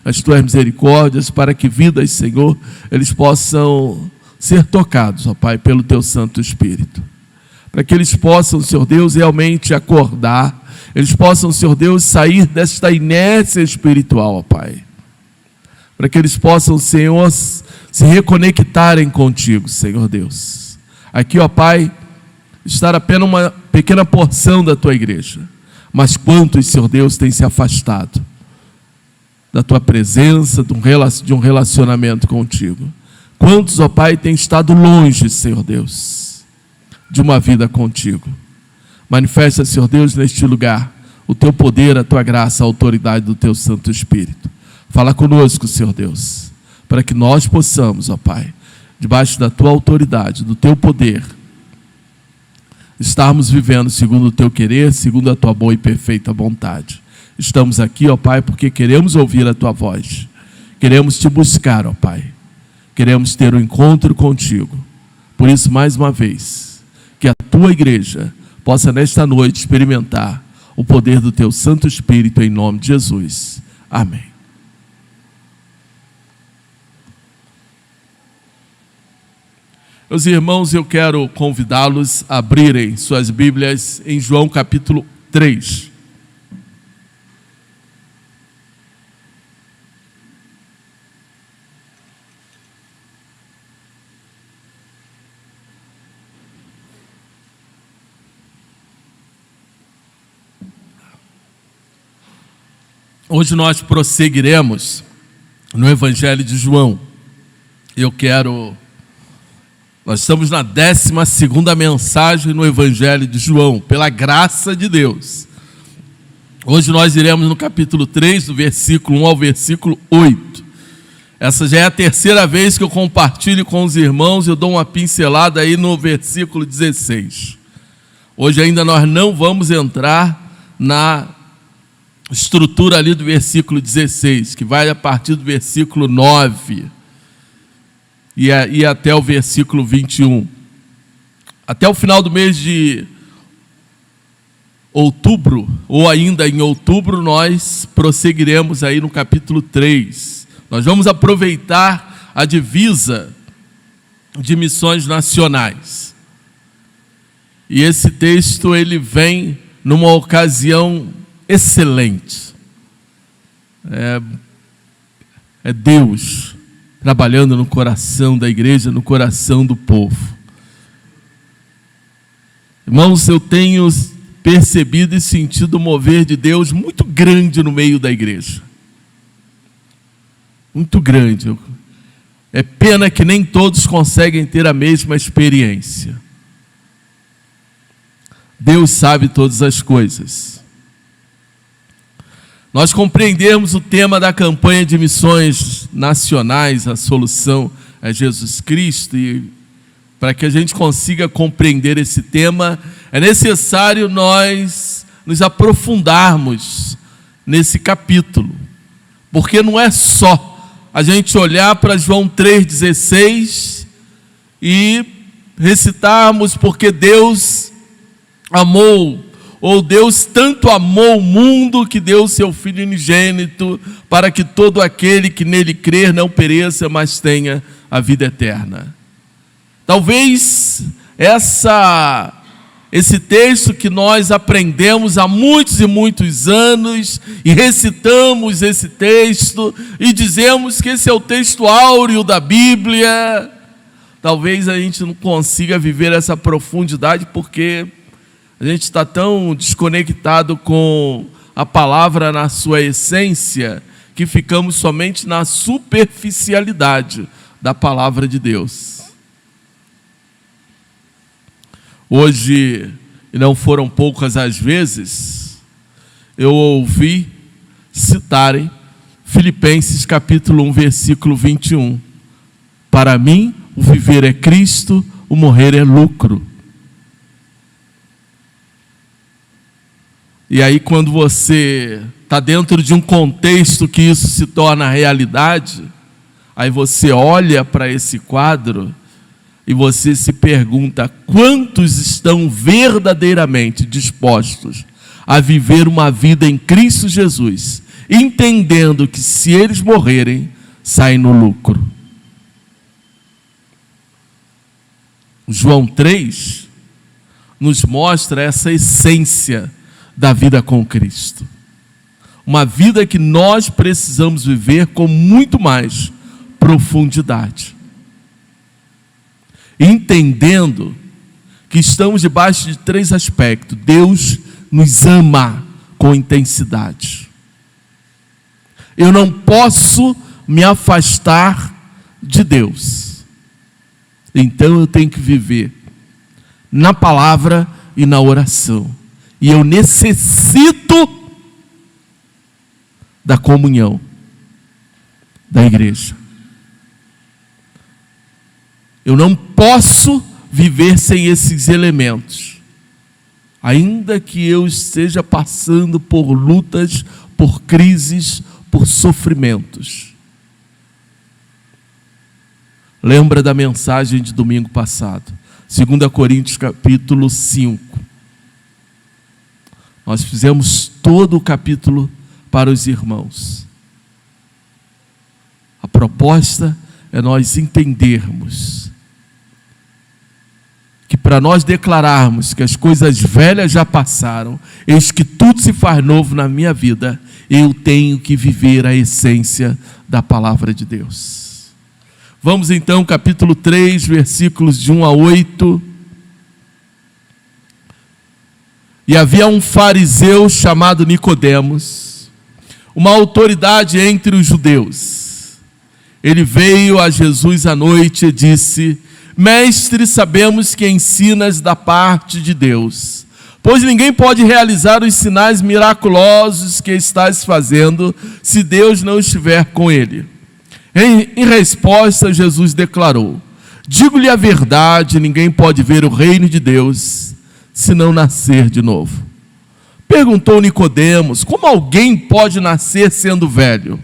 as tuas misericórdias, para que vidas, Senhor, eles possam ser tocados, ó Pai, pelo teu Santo Espírito. Para que eles possam, Senhor Deus, realmente acordar, eles possam, Senhor Deus, sair desta inércia espiritual, ó Pai. Para que eles possam, Senhor, se reconectarem contigo, Senhor Deus. Aqui, ó Pai, está apenas uma pequena porção da tua igreja. Mas quantos, Senhor Deus, têm se afastado da tua presença, de um relacionamento contigo? Quantos, ó Pai, têm estado longe, Senhor Deus, de uma vida contigo? Manifesta, Senhor Deus, neste lugar, o teu poder, a tua graça, a autoridade do teu Santo Espírito. Fala conosco, Senhor Deus, para que nós possamos, ó Pai, debaixo da tua autoridade, do teu poder, estarmos vivendo segundo o teu querer, segundo a tua boa e perfeita vontade. Estamos aqui, ó Pai, porque queremos ouvir a tua voz. Queremos te buscar, ó Pai. Queremos ter um encontro contigo. Por isso, mais uma vez, que a tua igreja possa nesta noite experimentar o poder do teu Santo Espírito em nome de Jesus. Amém. Meus irmãos, eu quero convidá-los a abrirem suas Bíblias em João capítulo 3. Hoje nós prosseguiremos no Evangelho de João. Nós estamos na 12ª mensagem no Evangelho de João, pela graça de Deus. Hoje nós iremos no capítulo 3, do versículo 1 ao versículo 8. Essa já é a terceira vez que eu compartilho com os irmãos, eu dou uma pincelada aí no versículo 16. Hoje ainda nós não vamos entrar na estrutura ali do versículo 16, que vai a partir do versículo 9 e até o versículo 21. Até o final do mês de outubro, ou ainda em outubro, nós prosseguiremos aí no capítulo 3. Nós vamos aproveitar a divisa de missões nacionais. E esse texto, ele vem numa ocasião excelente. É Deus trabalhando no coração da igreja, no coração do povo. Irmãos, eu tenho percebido e sentido o mover de Deus muito grande no meio da igreja. Muito grande. É pena que nem todos conseguem ter a mesma experiência. Deus sabe todas as coisas. Nós compreendermos o tema da campanha de missões nacionais, a solução é Jesus Cristo, e para que a gente consiga compreender esse tema, é necessário nós nos aprofundarmos nesse capítulo, porque não é só a gente olhar para João 3,16 e recitarmos porque Deus amou, ou Deus tanto amou o mundo que deu o seu Filho unigênito para que todo aquele que nele crer não pereça, mas tenha a vida eterna. Talvez esse texto que nós aprendemos há muitos e muitos anos e recitamos esse texto e dizemos que esse é o texto áureo da Bíblia, talvez a gente não consiga viver essa profundidade porque a gente está tão desconectado com a palavra na sua essência que ficamos somente na superficialidade da palavra de Deus. Hoje, e não foram poucas as vezes, eu ouvi citarem Filipenses capítulo 1, versículo 21. Para mim, o viver é Cristo, o morrer é lucro. E aí, quando você está dentro de um contexto que isso se torna realidade, aí você olha para esse quadro e você se pergunta: quantos estão verdadeiramente dispostos a viver uma vida em Cristo Jesus, entendendo que se eles morrerem, saem no lucro? João 3 nos mostra essa essência da vida com Cristo. Uma vida que nós precisamos viver com muito mais profundidade. Entendendo que estamos debaixo de 3 aspectos. Deus nos ama com intensidade. Eu não posso me afastar de Deus. Então eu tenho que viver na palavra e na oração. E eu necessito da comunhão da igreja. Eu não posso viver sem esses elementos. Ainda que eu esteja passando por lutas, por crises, por sofrimentos. Lembra da mensagem de domingo passado, 2 Coríntios capítulo 5. Nós fizemos todo o capítulo para os irmãos. A proposta é nós entendermos que para nós declararmos que as coisas velhas já passaram, eis que tudo se faz novo na minha vida, eu tenho que viver a essência da palavra de Deus. Vamos então, capítulo 3, versículos de 1 a 8. E havia um fariseu chamado Nicodemos, uma autoridade entre os judeus. Ele veio a Jesus à noite e disse: Mestre, sabemos que ensinas da parte de Deus, pois ninguém pode realizar os sinais miraculosos que estás fazendo se Deus não estiver com ele. Em resposta, Jesus declarou: Digo-lhe a verdade, ninguém pode ver o reino de Deus se não nascer de novo. Perguntou Nicodemos: Como alguém pode nascer sendo velho?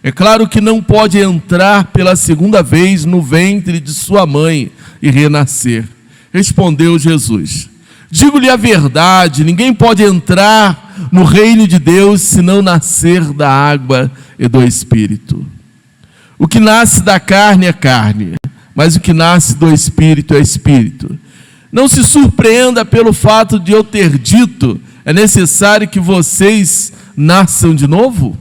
É claro que não pode entrar pela segunda vez no ventre de sua mãe e renascer. Respondeu Jesus: Digo-lhe a verdade, ninguém pode entrar no reino de Deus se não nascer da água e do Espírito. O que nasce da carne é carne, mas o que nasce do Espírito é Espírito. Não se surpreenda pelo fato de eu ter dito: é necessário que vocês nasçam de novo?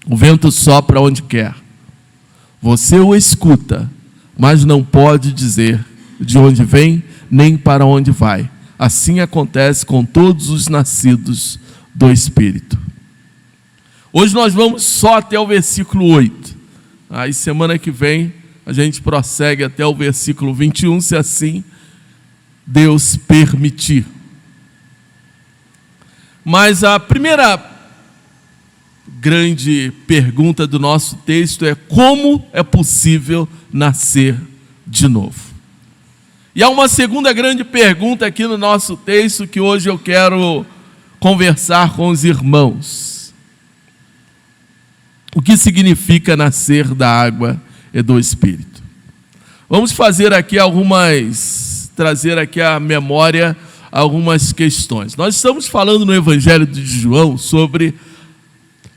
O vento sopra onde quer. Você o escuta, mas não pode dizer de onde vem, nem para onde vai. Assim acontece com todos os nascidos do Espírito. Hoje nós vamos só até o versículo 8. Aí semana que vem a gente prossegue até o versículo 21, se assim Deus permitir. Mas a primeira grande pergunta do nosso texto é: como é possível nascer de novo? E há uma segunda grande pergunta aqui no nosso texto que hoje eu quero conversar com os irmãos. O que significa nascer da água e do Espírito? Vamos fazer aqui trazer aqui à memória algumas questões. Nós estamos falando no Evangelho de João sobre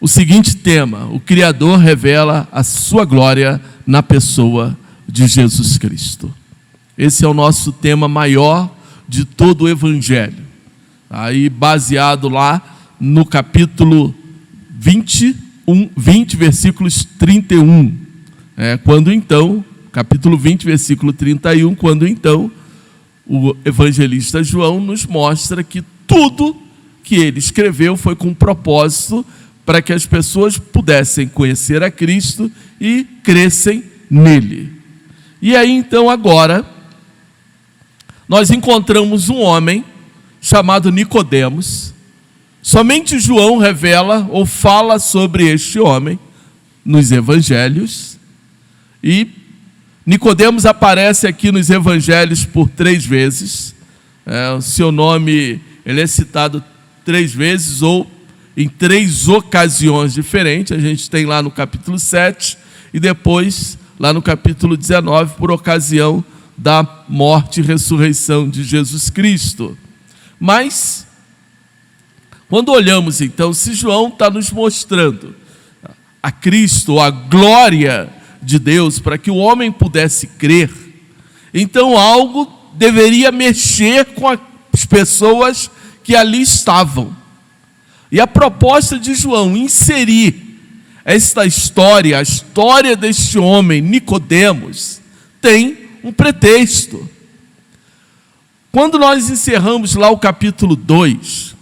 o seguinte tema: o Criador revela a sua glória na pessoa de Jesus Cristo. Esse é o nosso tema maior de todo o Evangelho. Aí baseado lá no capítulo 20, versículos 31. Quando então, capítulo 20, versículo 31, quando então o evangelista João nos mostra que tudo que ele escreveu foi com propósito para que as pessoas pudessem conhecer a Cristo e crescem nele. E aí então agora nós encontramos um homem chamado Nicodemos, Somente João revela ou fala sobre este homem nos evangelhos, e Nicodemos aparece aqui nos evangelhos por 3 vezes. O seu nome ele é citado 3 vezes ou em 3 ocasiões diferentes. A gente tem lá no capítulo 7 e depois lá no capítulo 19 por ocasião da morte e ressurreição de Jesus Cristo. Mas quando olhamos então, se João está nos mostrando a Cristo, a glória de Deus, para que o homem pudesse crer, então algo deveria mexer com as pessoas que ali estavam. E a proposta de João inserir esta história, a história deste homem, Nicodemos, tem um pretexto. Quando nós encerramos lá o capítulo 2,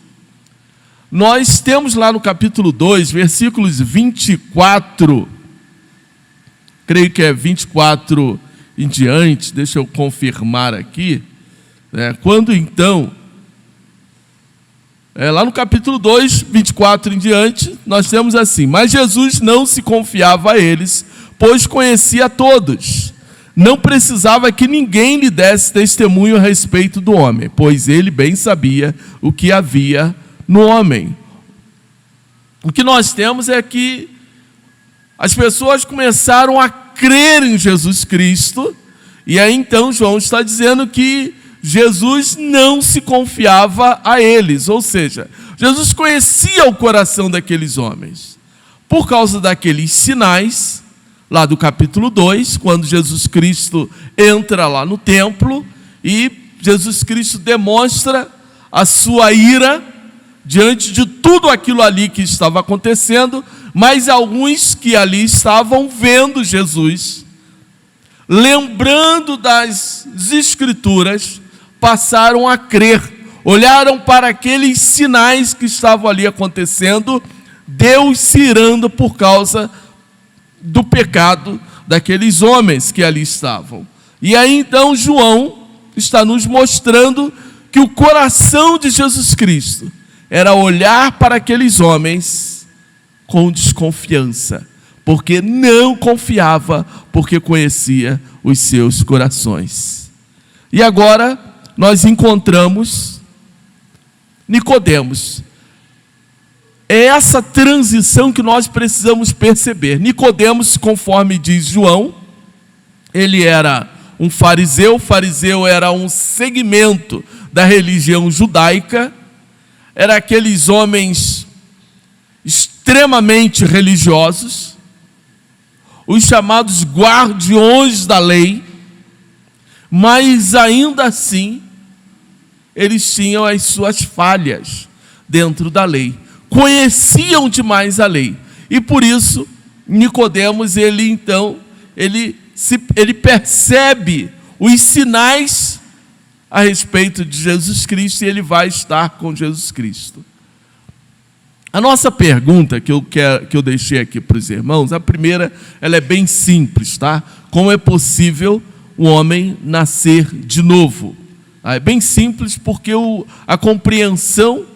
nós temos lá no capítulo 2, versículos 24, creio que é 24 em diante, deixa eu confirmar aqui, quando então, lá no capítulo 2, 24 em diante, nós temos assim: mas Jesus não se confiava a eles, pois conhecia todos. Não precisava que ninguém lhe desse testemunho a respeito do homem, pois ele bem sabia o que havia no homem. O que nós temos é que as pessoas começaram a crer em Jesus Cristo, e aí então João está dizendo que Jesus não se confiava a eles, ou seja, Jesus conhecia o coração daqueles homens, por causa daqueles sinais, lá do capítulo 2, quando Jesus Cristo entra lá no templo, e Jesus Cristo demonstra a sua ira, diante de tudo aquilo ali que estava acontecendo, mas alguns que ali estavam vendo Jesus, lembrando das Escrituras, passaram a crer, olharam para aqueles sinais que estavam ali acontecendo, Deus se irando por causa do pecado daqueles homens que ali estavam. E aí então João está nos mostrando que o coração de Jesus Cristo era olhar para aqueles homens com desconfiança, porque não confiava, porque conhecia os seus corações. E agora nós encontramos Nicodemos. É essa transição que nós precisamos perceber. Nicodemos, conforme diz João, ele era um fariseu. O fariseu era um segmento da religião judaica. Era aqueles homens extremamente religiosos, os chamados guardiões da lei, mas ainda assim eles tinham as suas falhas dentro da lei, conheciam demais a lei, e por isso Nicodemos ele percebe os sinais a respeito de Jesus Cristo, e ele vai estar com Jesus Cristo. A nossa pergunta que eu deixei aqui para os irmãos, a primeira, ela é bem simples, tá? Como é possível um homem nascer de novo? É bem simples porque a compreensão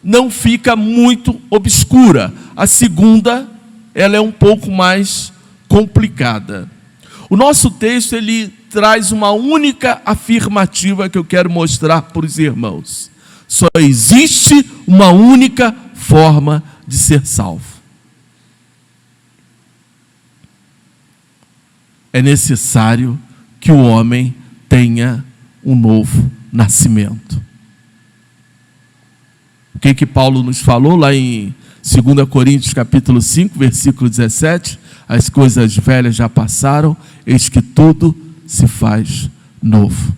não fica muito obscura. A segunda, ela é um pouco mais complicada. O nosso texto, ele traz uma única afirmativa que eu quero mostrar para os irmãos. Só existe uma única forma de ser salvo. É necessário que o homem tenha um novo nascimento. O que Paulo nos falou lá em 2 Coríntios capítulo 5, versículo 17? As coisas velhas já passaram, eis que tudo se faz novo.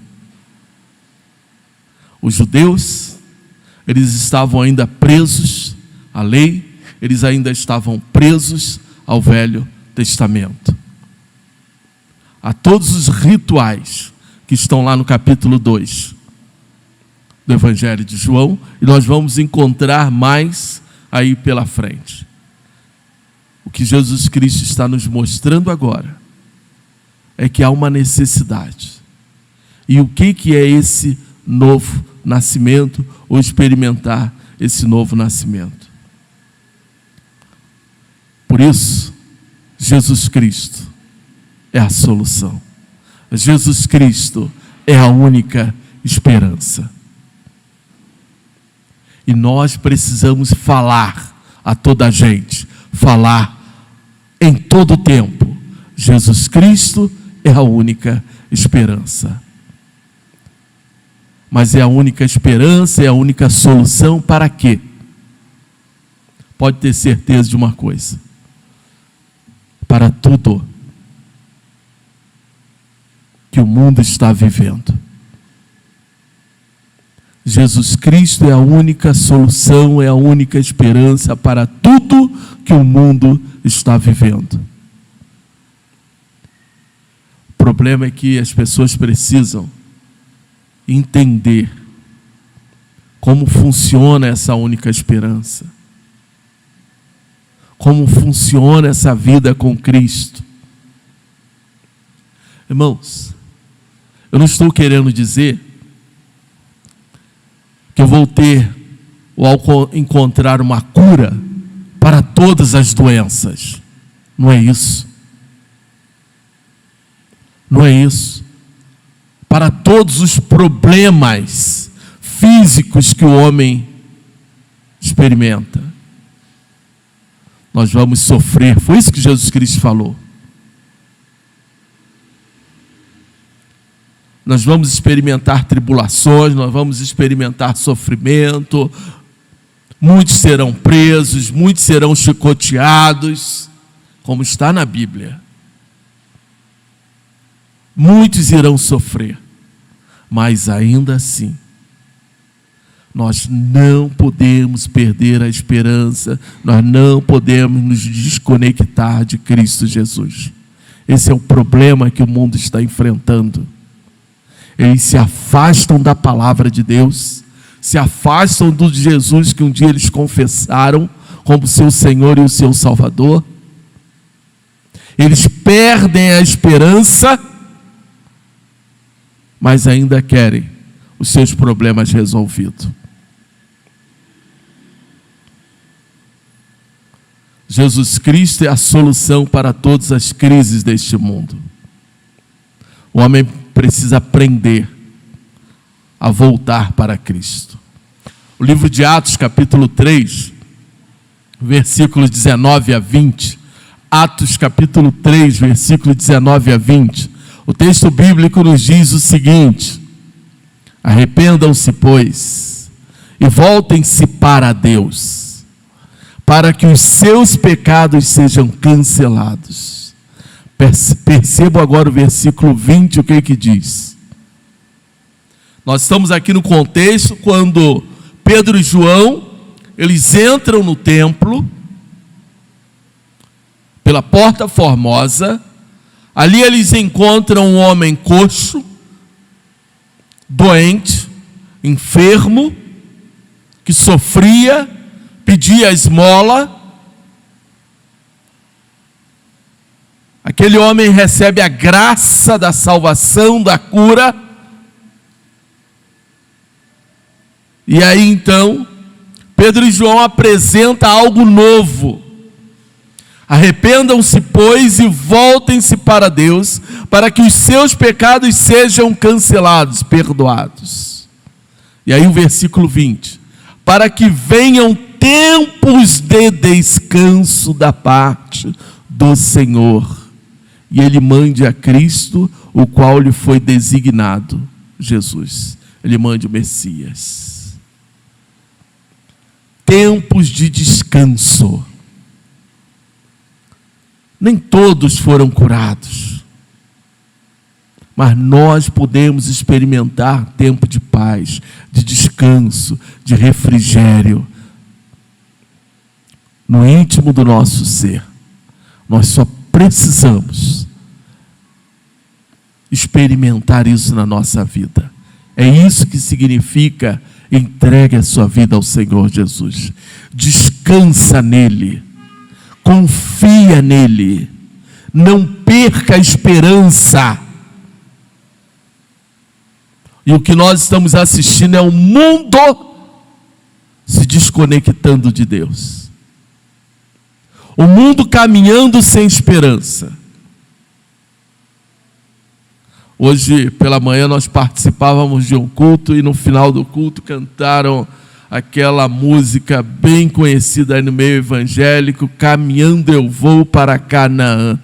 Os judeus, eles estavam ainda presos à lei, eles ainda estavam presos ao Velho Testamento. A todos os rituais que estão lá no capítulo 2 do Evangelho de João, e nós vamos encontrar mais aí pela frente. O que Jesus Cristo está nos mostrando agora é que há uma necessidade. E o que é esse novo nascimento ou experimentar esse novo nascimento. Por isso, Jesus Cristo é a solução. Jesus Cristo é a única esperança. E nós precisamos falar a toda a gente, falar em todo o tempo. Jesus Cristo é a única esperança. Mas é a única esperança, é a única solução para quê? Pode ter certeza de uma coisa. Para tudo que o mundo está vivendo. Jesus Cristo é a única solução, é a única esperança para tudo que o mundo está vivendo. O problema é que as pessoas precisam entender como funciona essa única esperança. Como funciona essa vida com Cristo. Irmãos, eu não estou querendo dizer que eu vou ter ou ao encontrar uma cura para todas as doenças. Não é isso. Não é isso. Para todos os problemas físicos que o homem experimenta, nós vamos sofrer. Foi isso que Jesus Cristo falou. Nós vamos experimentar tribulações, nós vamos experimentar sofrimento, muitos serão presos, muitos serão chicoteados, como está na Bíblia. Muitos irão sofrer, mas ainda assim, nós não podemos perder a esperança, nós não podemos nos desconectar de Cristo Jesus. Esse é o problema que o mundo está enfrentando. Eles se afastam da palavra de Deus, se afastam do Jesus que um dia eles confessaram como seu Senhor e o seu Salvador. Eles perdem a esperança, mas ainda querem os seus problemas resolvidos. Jesus Cristo é a solução para todas as crises deste mundo. O homem precisa aprender a voltar para Cristo. O livro de Atos, capítulo 3, versículos 19 a 20. Atos, capítulo 3, versículo 19 a 20. O texto bíblico nos diz o seguinte: arrependam-se, pois, e voltem-se para Deus, para que os seus pecados sejam cancelados. Perceba agora o versículo 20, o que diz. Nós estamos aqui no contexto quando Pedro e João, eles entram no templo, pela porta formosa. Ali eles encontram um homem coxo, doente, enfermo, que sofria, pedia esmola. Aquele homem recebe a graça da salvação, da cura. E aí então, Pedro e João apresentam algo novo. Arrependam-se, pois, e voltem-se para Deus, para que os seus pecados sejam cancelados, perdoados. E aí o versículo 20. Para que venham tempos de descanso da parte do Senhor, e Ele mande a Cristo, o qual lhe foi designado, Jesus. Ele mande o Messias. Tempos de descanso. Nem todos foram curados, mas nós podemos experimentar tempo de paz, de descanso, de refrigério no íntimo do nosso ser. Nós só precisamos experimentar isso na nossa vida. É isso que significa entregue a sua vida ao Senhor Jesus. Descansa nele, confia nele, não perca a esperança. E o que nós estamos assistindo é um mundo se desconectando de Deus. O mundo caminhando sem esperança. Hoje pela manhã nós participávamos de um culto e no final do culto cantaram aquela música bem conhecida aí no meio evangélico, Caminhando eu vou para Canaã.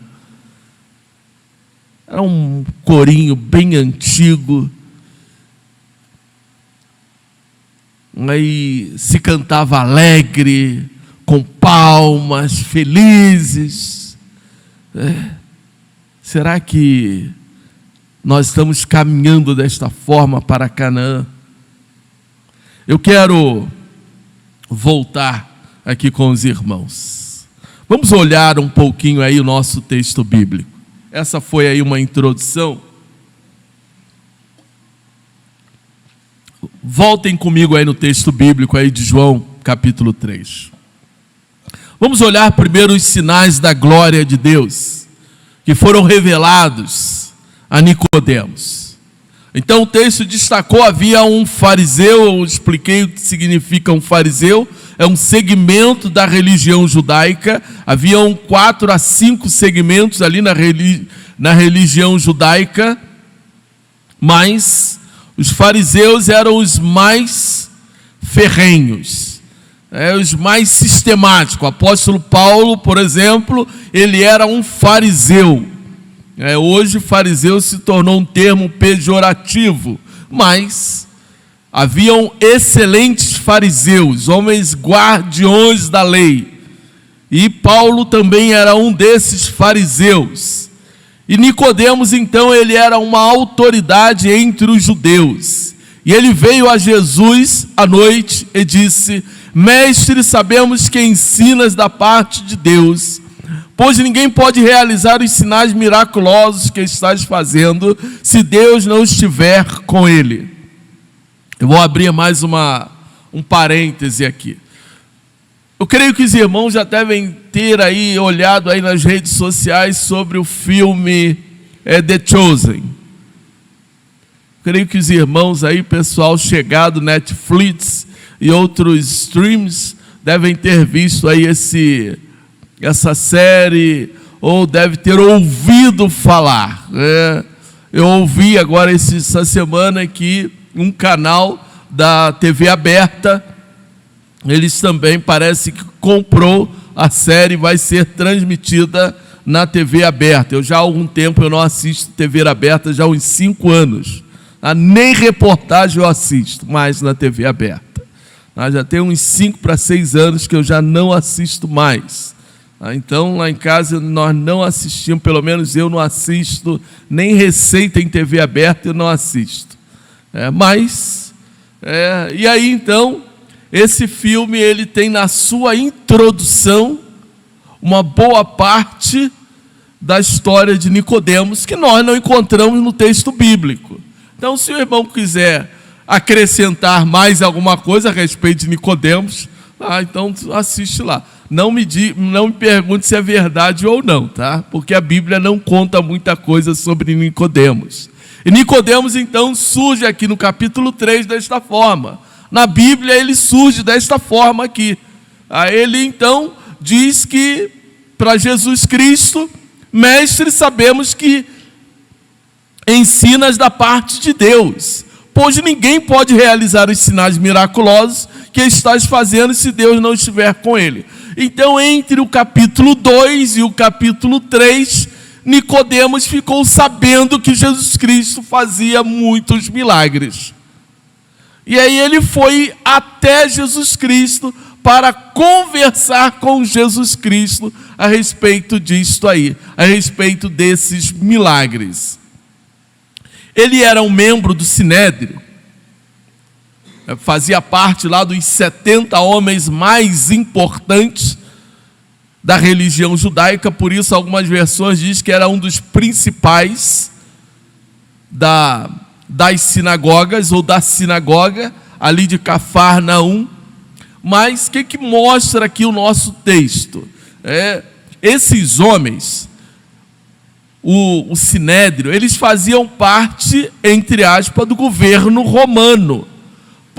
Era um corinho bem antigo. Aí se cantava alegre, com palmas, felizes. Será que nós estamos caminhando desta forma para Canaã? Eu quero voltar aqui com os irmãos. Vamos olhar um pouquinho aí o nosso texto bíblico. Essa foi aí uma introdução. Voltem comigo aí no texto bíblico aí de João, capítulo 3. Vamos olhar primeiro os sinais da glória de Deus, que foram revelados a Nicodemos. Então o texto destacou, havia um fariseu, eu expliquei o que significa um fariseu, é um segmento da religião judaica, haviam 4 a 5 segmentos ali na religião judaica, mas os fariseus eram os mais ferrenhos, os mais sistemáticos. O apóstolo Paulo, por exemplo, ele era um fariseu. Hoje fariseu se tornou um termo pejorativo, mas haviam excelentes fariseus, homens guardiões da lei, e Paulo também era um desses fariseus. E Nicodemos, então, ele era uma autoridade entre os judeus, e ele veio a Jesus à noite e disse: Mestre, sabemos que ensinas da parte de Deus, pois ninguém pode realizar os sinais miraculosos que estás fazendo, se Deus não estiver com ele. Eu vou abrir mais um parêntese aqui. Eu creio que os irmãos já devem ter aí olhado aí nas redes sociais sobre o filme The Chosen. Creio que os irmãos aí, pessoal chegado Netflix e outros streams, devem ter visto aí essa série, ou deve ter ouvido falar. Eu ouvi agora essa semana que um canal da TV aberta, eles também parece que comprou a série, vai ser transmitida na TV aberta. Eu já há algum tempo eu não assisto TV aberta, já há uns 5 anos. Nem reportagem eu assisto mais na TV aberta. Já tem uns 5 para 6 anos que eu já não assisto mais. Então, lá em casa, nós não assistimos, pelo menos eu não assisto, nem receita em TV aberta eu não assisto. E aí, então, esse filme, ele tem na sua introdução uma boa parte da história de Nicodemos, que nós não encontramos no texto bíblico. Então, se o irmão quiser acrescentar mais alguma coisa a respeito de Nicodemos, então assiste lá. Não me pergunte se é verdade ou não, tá? Porque a Bíblia não conta muita coisa sobre Nicodemos. E Nicodemos, então, surge aqui no capítulo 3 desta forma. Na Bíblia ele surge desta forma aqui. Ele, então, diz que para Jesus Cristo: Mestre, sabemos que ensinas da parte de Deus, pois ninguém pode realizar os sinais miraculosos que estás fazendo se Deus não estiver com ele. Então, entre o capítulo 2 e o capítulo 3, Nicodemos ficou sabendo que Jesus Cristo fazia muitos milagres. E aí ele foi até Jesus Cristo para conversar com Jesus Cristo a respeito disto aí, a respeito desses milagres. Ele era um membro do Sinédrio, fazia parte lá dos 70 homens mais importantes da religião judaica, por isso algumas versões dizem que era um dos principais das sinagogas, ou da sinagoga, ali de Cafarnaum. Mas o que mostra aqui o nosso texto? Esses homens, o Sinédrio, eles faziam parte, entre aspas, do governo romano.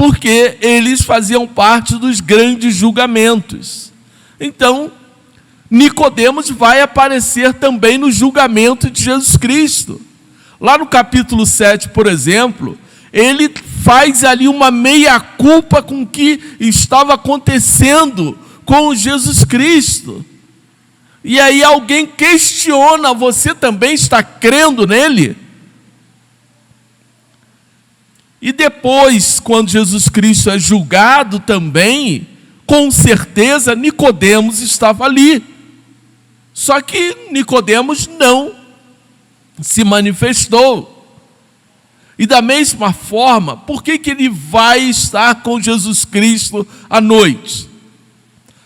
porque eles faziam parte dos grandes julgamentos. Então, Nicodemos vai aparecer também no julgamento de Jesus Cristo. Lá no capítulo 7, por exemplo, ele faz ali uma meia-culpa com o que estava acontecendo com Jesus Cristo. E aí alguém questiona: você também está crendo nele? E depois, quando Jesus Cristo é julgado também, com certeza Nicodemos estava ali. Só que Nicodemos não se manifestou. E da mesma forma, por que ele vai estar com Jesus Cristo à noite?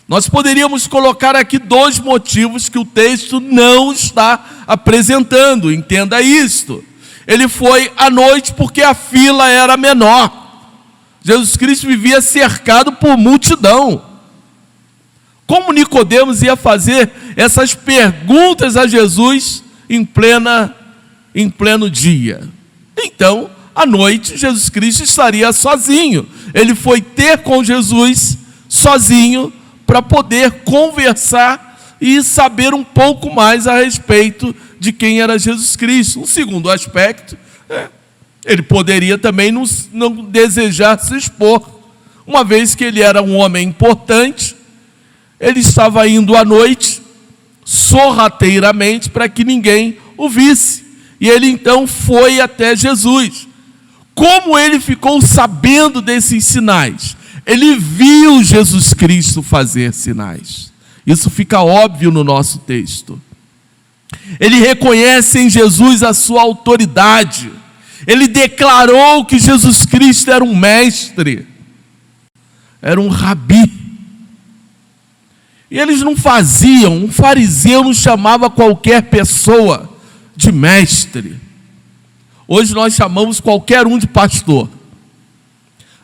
Nós poderíamos colocar aqui 2 motivos que o texto não está apresentando, entenda isto. Ele foi à noite porque a fila era menor. Jesus Cristo vivia cercado por multidão. Como Nicodemos ia fazer essas perguntas a Jesus em pleno dia? Então, à noite, Jesus Cristo estaria sozinho. Ele foi ter com Jesus sozinho para poder conversar e saber um pouco mais a respeito de quem era Jesus Cristo. Um segundo aspecto, ele poderia também não desejar se expor, uma vez que ele era um homem importante. Ele estava indo à noite, sorrateiramente, para que ninguém o visse. E ele então foi até Jesus. Como ele ficou sabendo desses sinais? Ele viu Jesus Cristo fazer sinais. Isso fica óbvio no nosso texto. Ele reconhece em Jesus a sua autoridade. Ele declarou que Jesus Cristo era um mestre, era um rabi. E eles não faziam, um fariseu não chamava qualquer pessoa de mestre. Hoje nós chamamos qualquer um de pastor.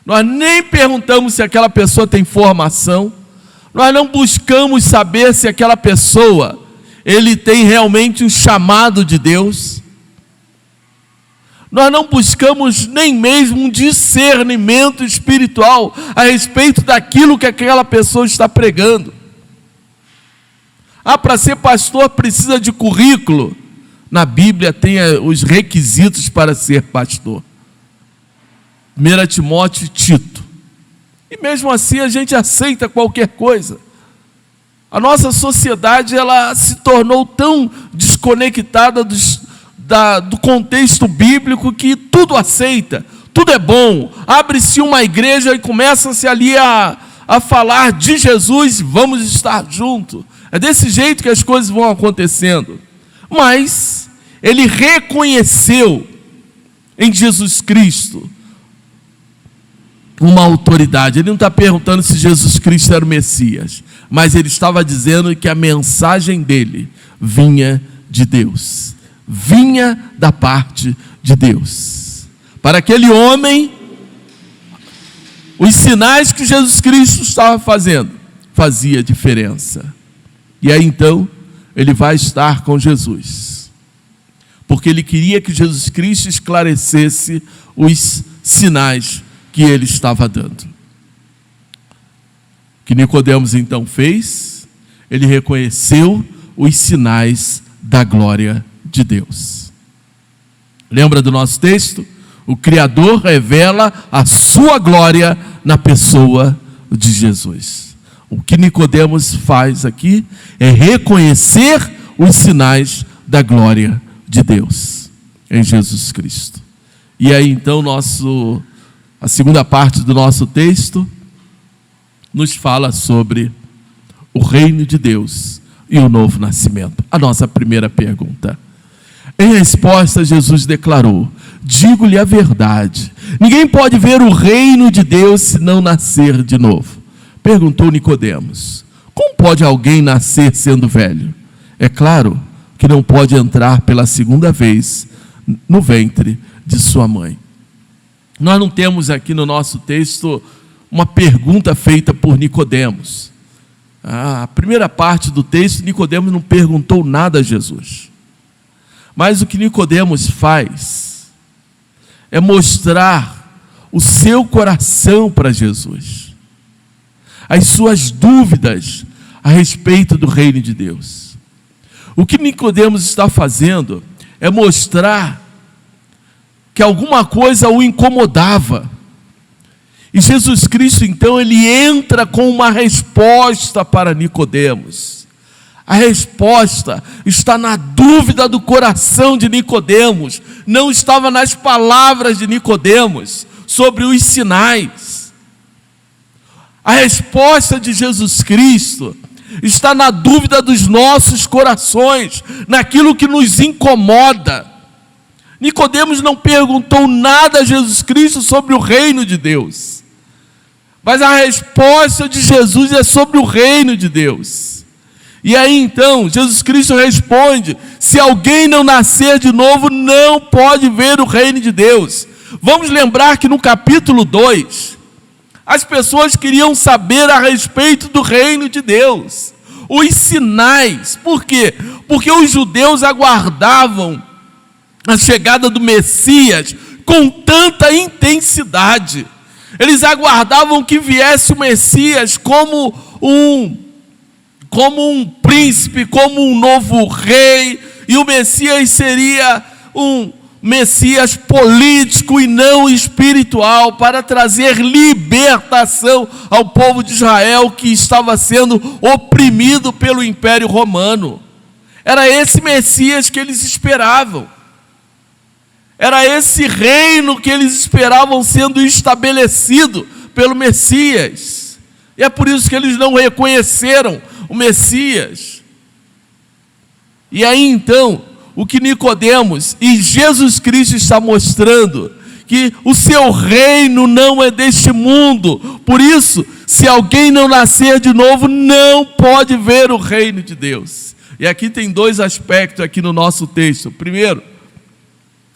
Nós nem perguntamos se aquela pessoa tem formação. Nós não buscamos saber se aquela pessoa, ele tem realmente um chamado de Deus. Nós não buscamos nem mesmo um discernimento espiritual a respeito daquilo que aquela pessoa está pregando. Para ser pastor precisa de currículo. Na Bíblia tem os requisitos para ser pastor. 1 Timóteo e Tito. E mesmo assim a gente aceita qualquer coisa. A nossa sociedade, ela se tornou tão desconectada do contexto bíblico que tudo aceita, tudo é bom. Abre-se uma igreja e começa-se ali a falar de Jesus, vamos estar juntos. É desse jeito que as coisas vão acontecendo. Mas ele reconheceu em Jesus Cristo uma autoridade. Ele não está perguntando se Jesus Cristo era o Messias, mas ele estava dizendo que a mensagem dele vinha de Deus, vinha da parte de Deus. Para aquele homem, os sinais que Jesus Cristo estava fazendo fazia diferença. E aí então ele vai estar com Jesus, porque ele queria que Jesus Cristo esclarecesse os sinais que ele estava dando. O que Nicodemos então fez? Ele reconheceu os sinais da glória de Deus. Lembra do nosso texto? O Criador revela a sua glória na pessoa de Jesus. O que Nicodemos faz aqui é reconhecer os sinais da glória de Deus em Jesus Cristo. E aí então a segunda parte do nosso texto nos fala sobre o reino de Deus e o novo nascimento. A nossa primeira pergunta. Em resposta, Jesus declarou: digo-lhe a verdade, ninguém pode ver o reino de Deus se não nascer de novo. Perguntou Nicodemos: como pode alguém nascer sendo velho? É claro que não pode entrar pela segunda vez no ventre de sua mãe. Nós não temos aqui no nosso texto uma pergunta feita por Nicodemos. A primeira parte do texto, Nicodemos não perguntou nada a Jesus. Mas o que Nicodemos faz é mostrar o seu coração para Jesus, as suas dúvidas a respeito do reino de Deus. O que Nicodemos está fazendo é mostrar que alguma coisa o incomodava. E Jesus Cristo, então, ele entra com uma resposta para Nicodemos. A resposta está na dúvida do coração de Nicodemos, não estava nas palavras de Nicodemos sobre os sinais. A resposta de Jesus Cristo está na dúvida dos nossos corações, naquilo que nos incomoda. Nicodemos não perguntou nada a Jesus Cristo sobre o reino de Deus, mas a resposta de Jesus é sobre o reino de Deus. E aí então, Jesus Cristo responde: se alguém não nascer de novo, não pode ver o reino de Deus. Vamos lembrar que no capítulo 2, as pessoas queriam saber a respeito do reino de Deus, os sinais. Por quê? Porque os judeus aguardavam a chegada do Messias com tanta intensidade. Eles aguardavam que viesse o Messias como um príncipe, como um novo rei, e o Messias seria um Messias político e não espiritual, para trazer libertação ao povo de Israel que estava sendo oprimido pelo Império Romano. Era esse Messias que eles esperavam. Era esse reino que eles esperavam sendo estabelecido pelo Messias. E é por isso que eles não reconheceram o Messias. E aí então, o que Nicodemos e Jesus Cristo está mostrando, que o seu reino não é deste mundo. Por isso, se alguém não nascer de novo, não pode ver o reino de Deus. E aqui tem dois aspectos aqui no nosso texto. Primeiro,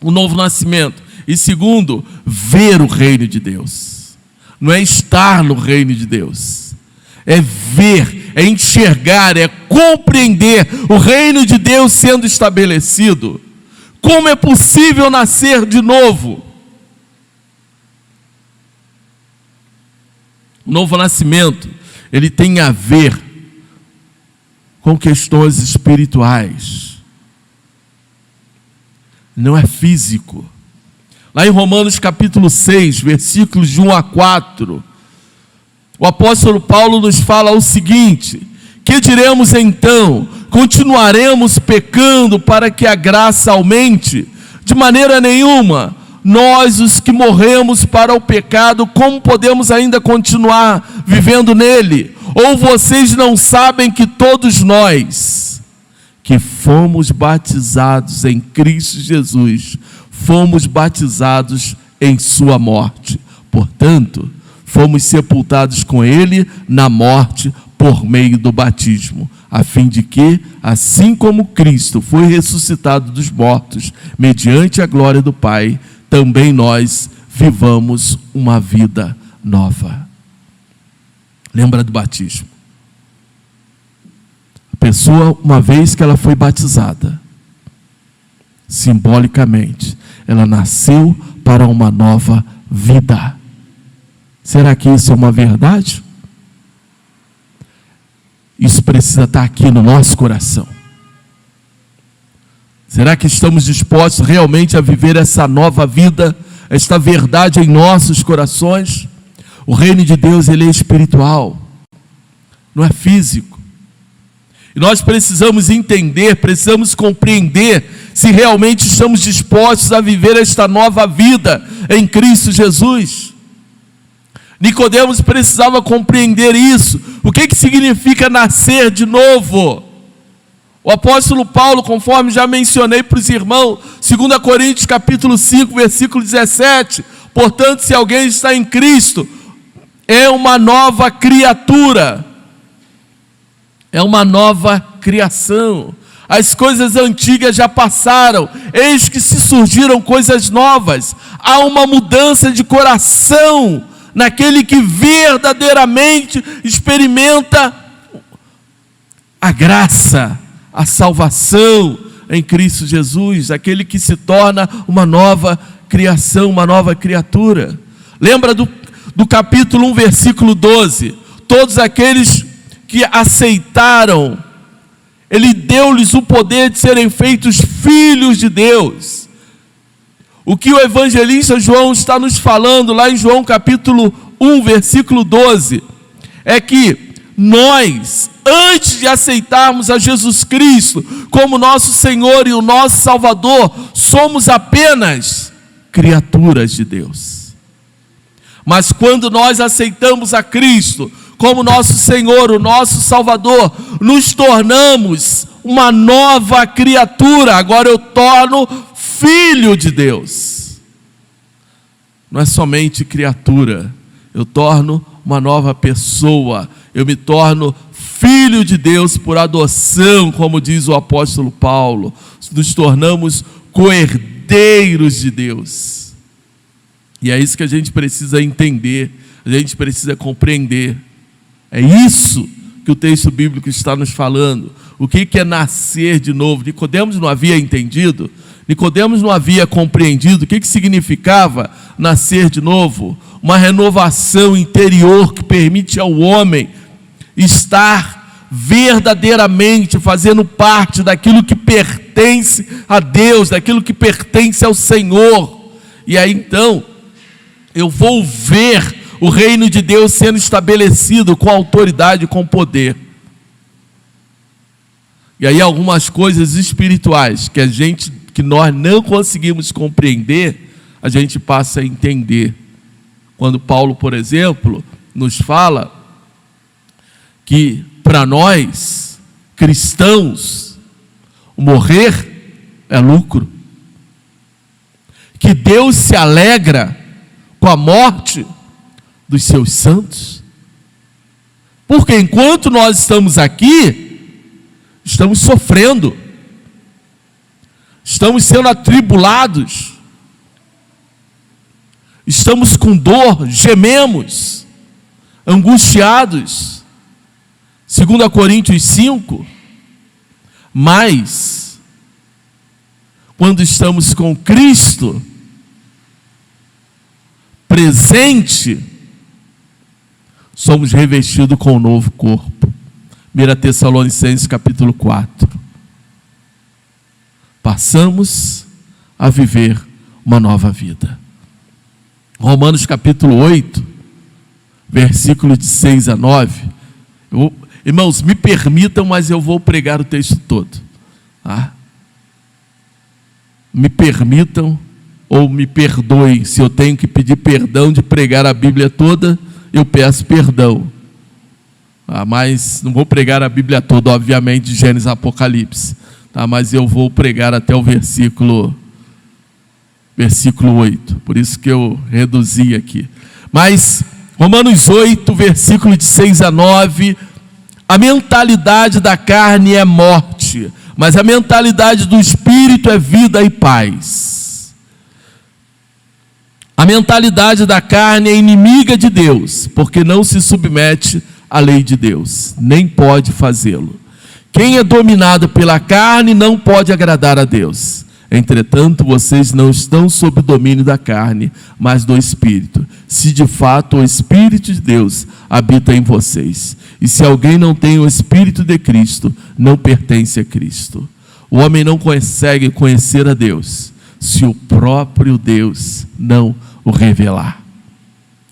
o novo nascimento. E segundo, ver o reino de Deus. Não é estar no reino de Deus, é ver, é enxergar, é compreender o reino de Deus sendo estabelecido. Como é possível nascer de novo? O novo nascimento, ele tem a ver com questões espirituais. Não é físico. Lá em Romanos capítulo 6, versículos de 1 a 4, o apóstolo Paulo nos fala o seguinte: que diremos então? Continuaremos pecando para que a graça aumente? De maneira nenhuma. Nós, os que morremos para o pecado, como podemos ainda continuar vivendo nele? Ou vocês não sabem que todos nós, que fomos batizados em Cristo Jesus, fomos batizados em sua morte? Portanto, fomos sepultados com ele na morte por meio do batismo, a fim de que, assim como Cristo foi ressuscitado dos mortos, mediante a glória do Pai, também nós vivamos uma vida nova. Lembra do batismo? A pessoa, uma vez que ela foi batizada, simbolicamente, ela nasceu para uma nova vida. Será que isso é uma verdade? Isso precisa estar aqui no nosso coração. Será que estamos dispostos realmente a viver essa nova vida, esta verdade em nossos corações? O reino de Deus, ele é espiritual, não é físico. E nós precisamos entender, precisamos compreender se realmente estamos dispostos a viver esta nova vida em Cristo Jesus. Nicodemos precisava compreender isso. O que significa nascer de novo? O apóstolo Paulo, conforme já mencionei para os irmãos, 2 Coríntios capítulo 5, versículo 17, portanto, se alguém está em Cristo, é uma nova criatura, é uma nova criação. As coisas antigas já passaram, eis que se surgiram coisas novas. Há uma mudança de coração naquele que verdadeiramente experimenta a graça, a salvação em Cristo Jesus, aquele que se torna uma nova criação, uma nova criatura. Lembra do capítulo 1, versículo 12? Todos aqueles que aceitaram, Ele deu-lhes o poder de serem feitos filhos de Deus. O que o evangelista João está nos falando lá em João capítulo 1, versículo 12, é que nós, antes de aceitarmos a Jesus Cristo como nosso Senhor e o nosso Salvador, somos apenas criaturas de Deus. Mas quando nós aceitamos a Cristo como nosso Senhor, o nosso Salvador, nos tornamos uma nova criatura. Agora eu torno filho de Deus. Não é somente criatura, eu torno uma nova pessoa. Eu me torno filho de Deus por adoção, como diz o apóstolo Paulo. Nos tornamos co-herdeiros de Deus. E é isso que a gente precisa entender, a gente precisa compreender. É isso que o texto bíblico está nos falando. O que é nascer de novo? Nicodemos não havia entendido, Nicodemos não havia compreendido o que significava nascer de novo. Uma renovação interior que permite ao homem estar verdadeiramente fazendo parte daquilo que pertence a Deus, daquilo que pertence ao Senhor. E aí então, eu vou ver o reino de Deus sendo estabelecido com autoridade, com poder. E aí algumas coisas espirituais que nós não conseguimos compreender, a gente passa a entender. Quando Paulo, por exemplo, nos fala que para nós, cristãos, morrer é lucro. Que Deus se alegra com a morte dos seus santos. Porque enquanto nós estamos aqui, estamos sofrendo, estamos sendo atribulados, estamos com dor, gememos, angustiados. 2 Coríntios 5. Mas, quando estamos com Cristo presente, somos revestidos com um novo corpo. 1 Tessalonicenses capítulo 4. Passamos a viver uma nova vida. Romanos capítulo 8, versículos de 6 a 9. Irmãos, me permitam, mas eu vou pregar o texto todo. Tá? Me permitam ou me perdoem. Se eu tenho que pedir perdão de pregar a Bíblia toda, eu peço perdão. Mas não vou pregar a Bíblia toda, obviamente, de Gênesis a Apocalipse. Tá? Mas eu vou pregar até o versículo 8. Por isso que eu reduzi aqui. Mas, Romanos 8, versículo de 6 a 9... A mentalidade da carne é morte, mas a mentalidade do Espírito é vida e paz. A mentalidade da carne é inimiga de Deus, porque não se submete à lei de Deus, nem pode fazê-lo. Quem é dominado pela carne não pode agradar a Deus. Entretanto, vocês não estão sob o domínio da carne, mas do Espírito, se de fato o Espírito de Deus habita em vocês. E se alguém não tem o Espírito de Cristo, não pertence a Cristo. O homem não consegue conhecer a Deus, se o próprio Deus não o revelar.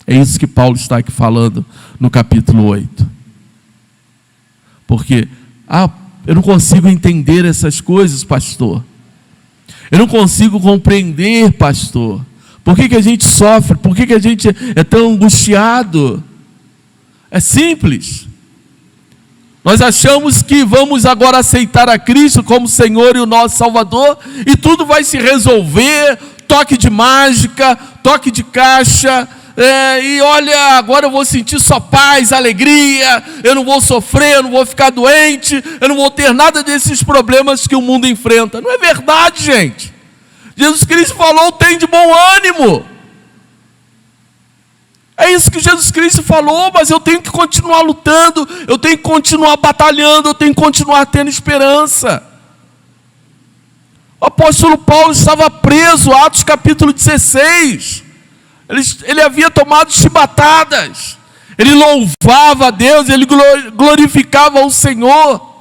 É isso que Paulo está aqui falando no capítulo 8. Porque, eu não consigo entender essas coisas, pastor. Eu não consigo compreender, pastor. Por que a gente sofre? Por que a gente é tão angustiado? É simples. Nós achamos que vamos agora aceitar a Cristo como Senhor e o nosso Salvador, e tudo vai se resolver, toque de mágica, toque de caixa, e olha, agora eu vou sentir só paz, alegria, eu não vou sofrer, eu não vou ficar doente, eu não vou ter nada desses problemas que o mundo enfrenta. Não é verdade, gente. Jesus Cristo falou, tem de bom ânimo. É isso que Jesus Cristo falou, mas eu tenho que continuar lutando, eu tenho que continuar batalhando, eu tenho que continuar tendo esperança. O apóstolo Paulo estava preso, Atos capítulo 16. Ele havia tomado chibatadas. Ele louvava a Deus, ele glorificava o Senhor.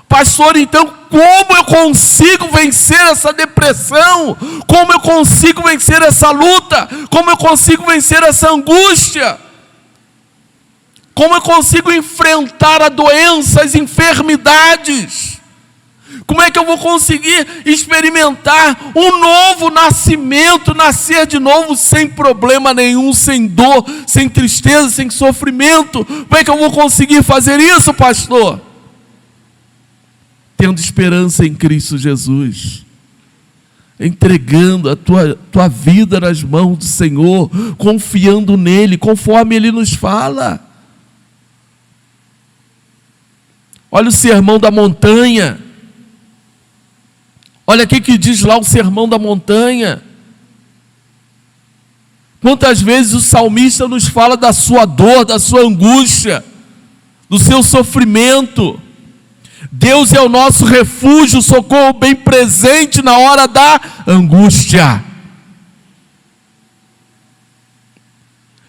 Pastor, então como eu consigo vencer essa depressão? Como eu consigo vencer essa luta? Como eu consigo vencer essa angústia? Como eu consigo enfrentar a doença, as enfermidades? Como é que eu vou conseguir experimentar um novo nascimento, nascer de novo sem problema nenhum, sem dor, sem tristeza, sem sofrimento? Como é que eu vou conseguir fazer isso, pastor? Tendo esperança em Cristo Jesus, entregando a tua vida nas mãos do Senhor, confiando nele, conforme ele nos fala. Olha o sermão da montanha. Olha o que diz lá o sermão da montanha. Quantas vezes o salmista nos fala da sua dor, da sua angústia, do seu sofrimento. Deus é o nosso refúgio, socorro bem presente na hora da angústia.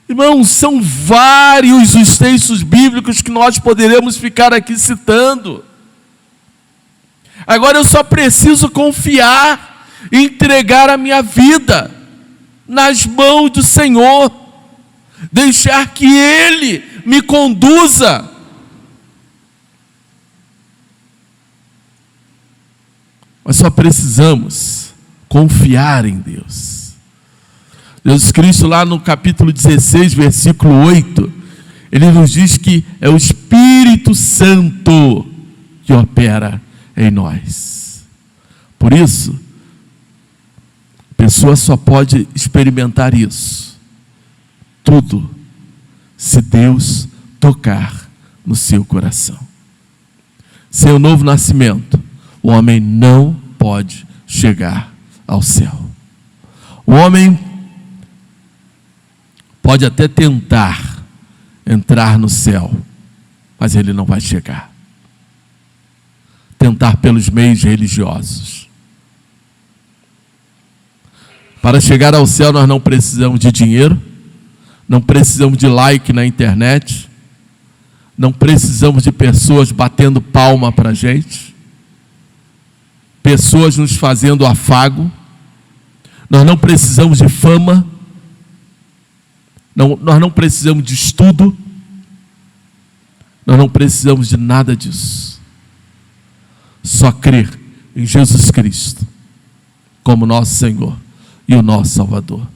Irmãos, são vários os textos bíblicos que nós poderemos ficar aqui citando. Agora eu só preciso confiar e entregar a minha vida nas mãos do Senhor, deixar que Ele me conduza. Mas só precisamos confiar em Deus. Jesus Cristo, lá no capítulo 16, versículo 8, Ele nos diz que é o Espírito Santo que opera em nós. Por isso, a pessoa só pode experimentar isso, tudo, se Deus tocar no seu coração. Sem o novo nascimento, o homem não pode chegar ao céu. O homem pode até tentar entrar no céu, mas ele não vai chegar. Tentar pelos meios religiosos. Para chegar ao céu nós não precisamos de dinheiro, não precisamos de like na internet, não precisamos de pessoas batendo palma para a gente, pessoas nos fazendo afago, nós não precisamos de fama, nós não precisamos de estudo, nós não precisamos de nada disso. Só crer em Jesus Cristo como nosso Senhor e o nosso Salvador.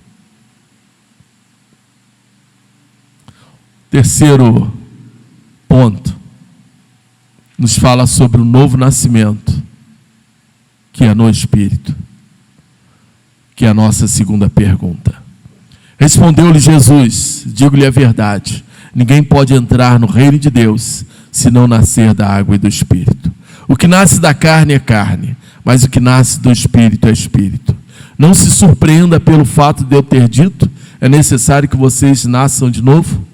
Terceiro ponto, nos fala sobre o novo nascimento, que é no Espírito, que é a nossa segunda pergunta. Respondeu-lhe Jesus: digo-lhe a verdade, ninguém pode entrar no reino de Deus se não nascer da água e do Espírito. O que nasce da carne é carne, mas o que nasce do Espírito é Espírito. Não se surpreenda pelo fato de eu ter dito: é necessário que vocês nasçam de novo.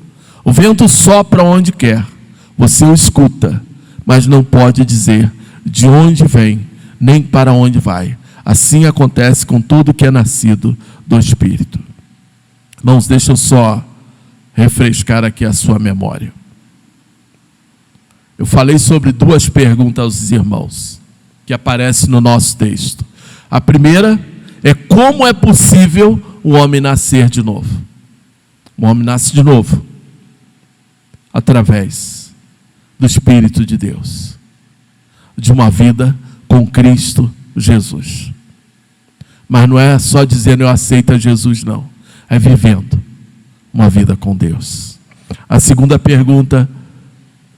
O vento sopra onde quer, você o escuta, mas não pode dizer de onde vem, nem para onde vai. Assim acontece com tudo que é nascido do Espírito. Irmãos, deixa eu só refrescar aqui a sua memória. Eu falei sobre duas perguntas aos irmãos, que aparecem no nosso texto. A primeira é: como é possível o homem nascer de novo? O homem nasce de novo através do Espírito de Deus, de uma vida com Cristo Jesus. Mas não é só dizendo eu aceito a Jesus, não. É vivendo uma vida com Deus. A segunda pergunta: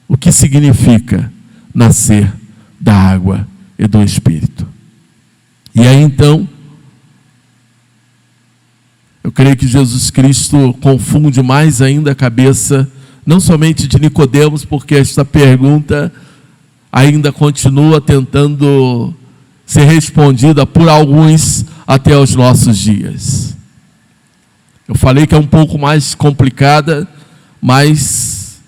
o que significa nascer da água e do Espírito? E aí então, eu creio que Jesus Cristo confunde mais ainda a cabeça, não somente de Nicodemos, porque esta pergunta ainda continua tentando ser respondida por alguns até os nossos dias. Eu falei que é um pouco mais complicada, mas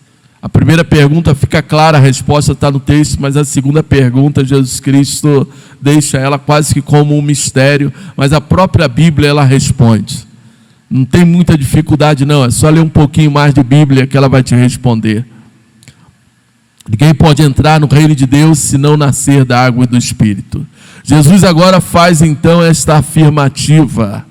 a primeira pergunta fica clara, a resposta está no texto, mas a segunda pergunta, Jesus Cristo deixa ela quase que como um mistério, mas a própria Bíblia ela responde. Não tem muita dificuldade não, é só ler um pouquinho mais de Bíblia que ela vai te responder. Ninguém pode entrar no reino de Deus se não nascer da água e do Espírito. Jesus agora faz então esta afirmativa.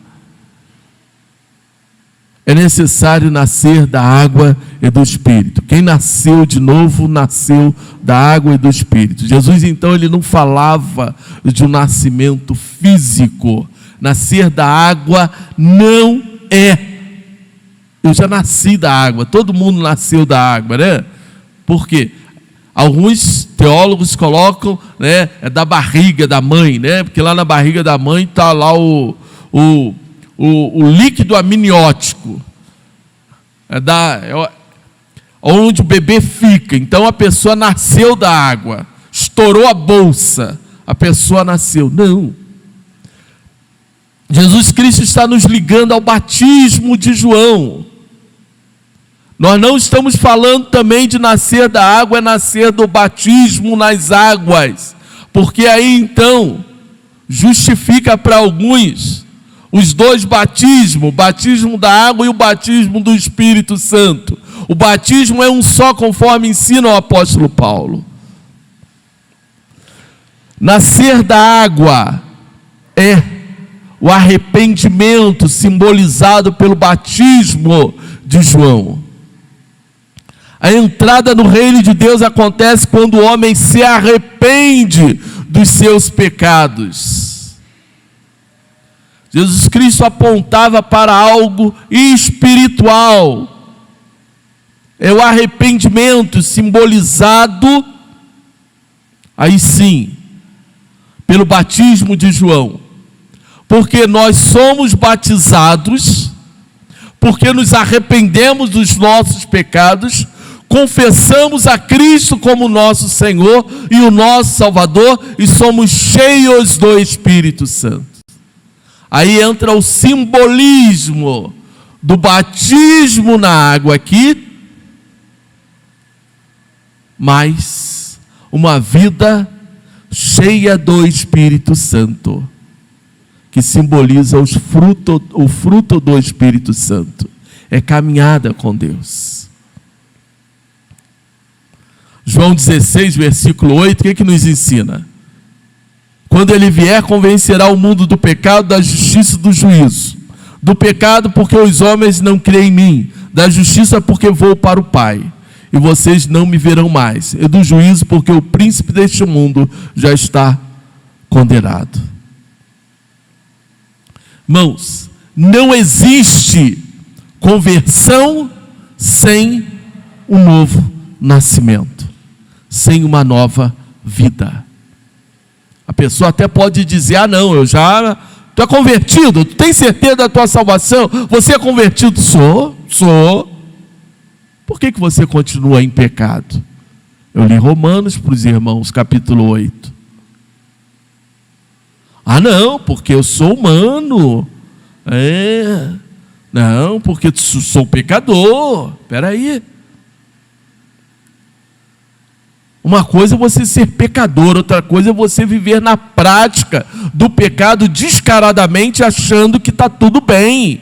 É necessário nascer da água e do Espírito. Quem nasceu de novo, nasceu da água e do Espírito. Jesus então ele não falava de um nascimento físico. Nascer da água não é. Eu já nasci da água, todo mundo nasceu da água, né? Por quê? Alguns teólogos colocam, né, é da barriga da mãe, né? Porque lá na barriga da mãe está lá o líquido amniótico. Onde o bebê fica. Então a pessoa nasceu da água, estourou a bolsa, a pessoa nasceu. Não. Jesus Cristo está nos ligando ao batismo de João. Nós não estamos falando também de nascer da água, é nascer do batismo nas águas. Porque aí então, justifica para alguns os dois batismos, o batismo da água e o batismo do Espírito Santo. O batismo é um só, conforme ensina o apóstolo Paulo. Nascer da água é o arrependimento simbolizado pelo batismo de João. A entrada no reino de Deus acontece quando o homem se arrepende dos seus pecados. Jesus Cristo apontava para algo espiritual. É o arrependimento simbolizado, aí sim, pelo batismo de João. Porque nós somos batizados, porque nos arrependemos dos nossos pecados, confessamos a Cristo como nosso Senhor e o nosso Salvador, e somos cheios do Espírito Santo. Aí entra o simbolismo do batismo na água aqui, mas uma vida cheia do Espírito Santo, que simboliza o fruto do Espírito Santo. É caminhada com Deus. João 16, versículo 8, o que nos ensina? Quando ele vier, convencerá o mundo do pecado, da justiça e do juízo. Do pecado, porque os homens não creem em mim. Da justiça, porque vou para o Pai, e vocês não me verão mais. E do juízo, porque o príncipe deste mundo já está condenado. Irmãos, não existe conversão sem um novo nascimento, sem uma nova vida. A pessoa até pode dizer, não, eu já... Tu é convertido? Tu tem certeza da tua salvação? Você é convertido? Sou. Por que você continua em pecado? Eu li Romanos para os irmãos, capítulo 8. Não, porque eu sou humano. Não, porque sou pecador. Espera aí. Uma coisa é você ser pecador, outra coisa é você viver na prática do pecado descaradamente, achando que está tudo bem.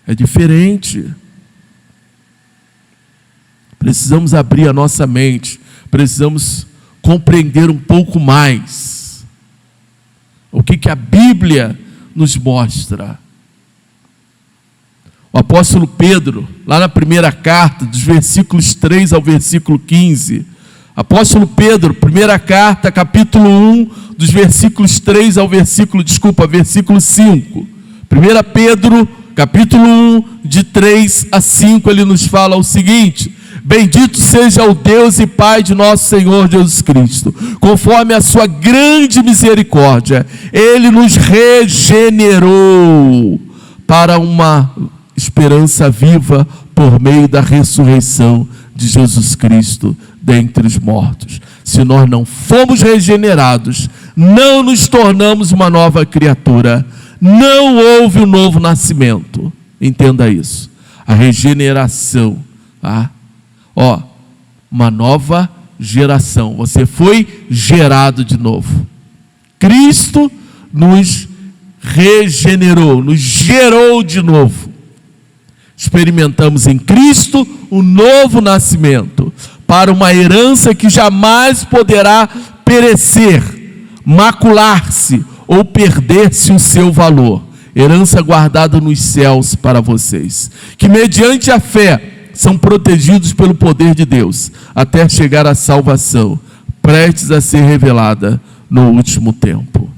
É diferente. Precisamos abrir a nossa mente, precisamos compreender um pouco mais o que a Bíblia nos mostra. O apóstolo Pedro, lá na primeira carta, dos versículos 3 ao versículo 15, apóstolo Pedro, primeira carta, capítulo 1, dos versículos 3 ao versículo 5. 1 Pedro, capítulo 1, de 3 a 5, ele nos fala o seguinte: bendito seja o Deus e Pai de nosso Senhor Jesus Cristo, conforme a sua grande misericórdia, Ele nos regenerou para uma esperança viva por meio da ressurreição de Jesus Cristo dentre os mortos. Se nós não fomos regenerados, não nos tornamos uma nova criatura, não houve um novo nascimento. Entenda isso. A regeneração, tá? Uma nova geração. Você foi gerado de novo. Cristo nos regenerou, nos gerou de novo. Experimentamos em Cristo o novo nascimento, para uma herança que jamais poderá perecer, macular-se ou perder-se o seu valor. Herança guardada nos céus para vocês, que mediante a fé são protegidos pelo poder de Deus, até chegar à salvação, prestes a ser revelada no último tempo.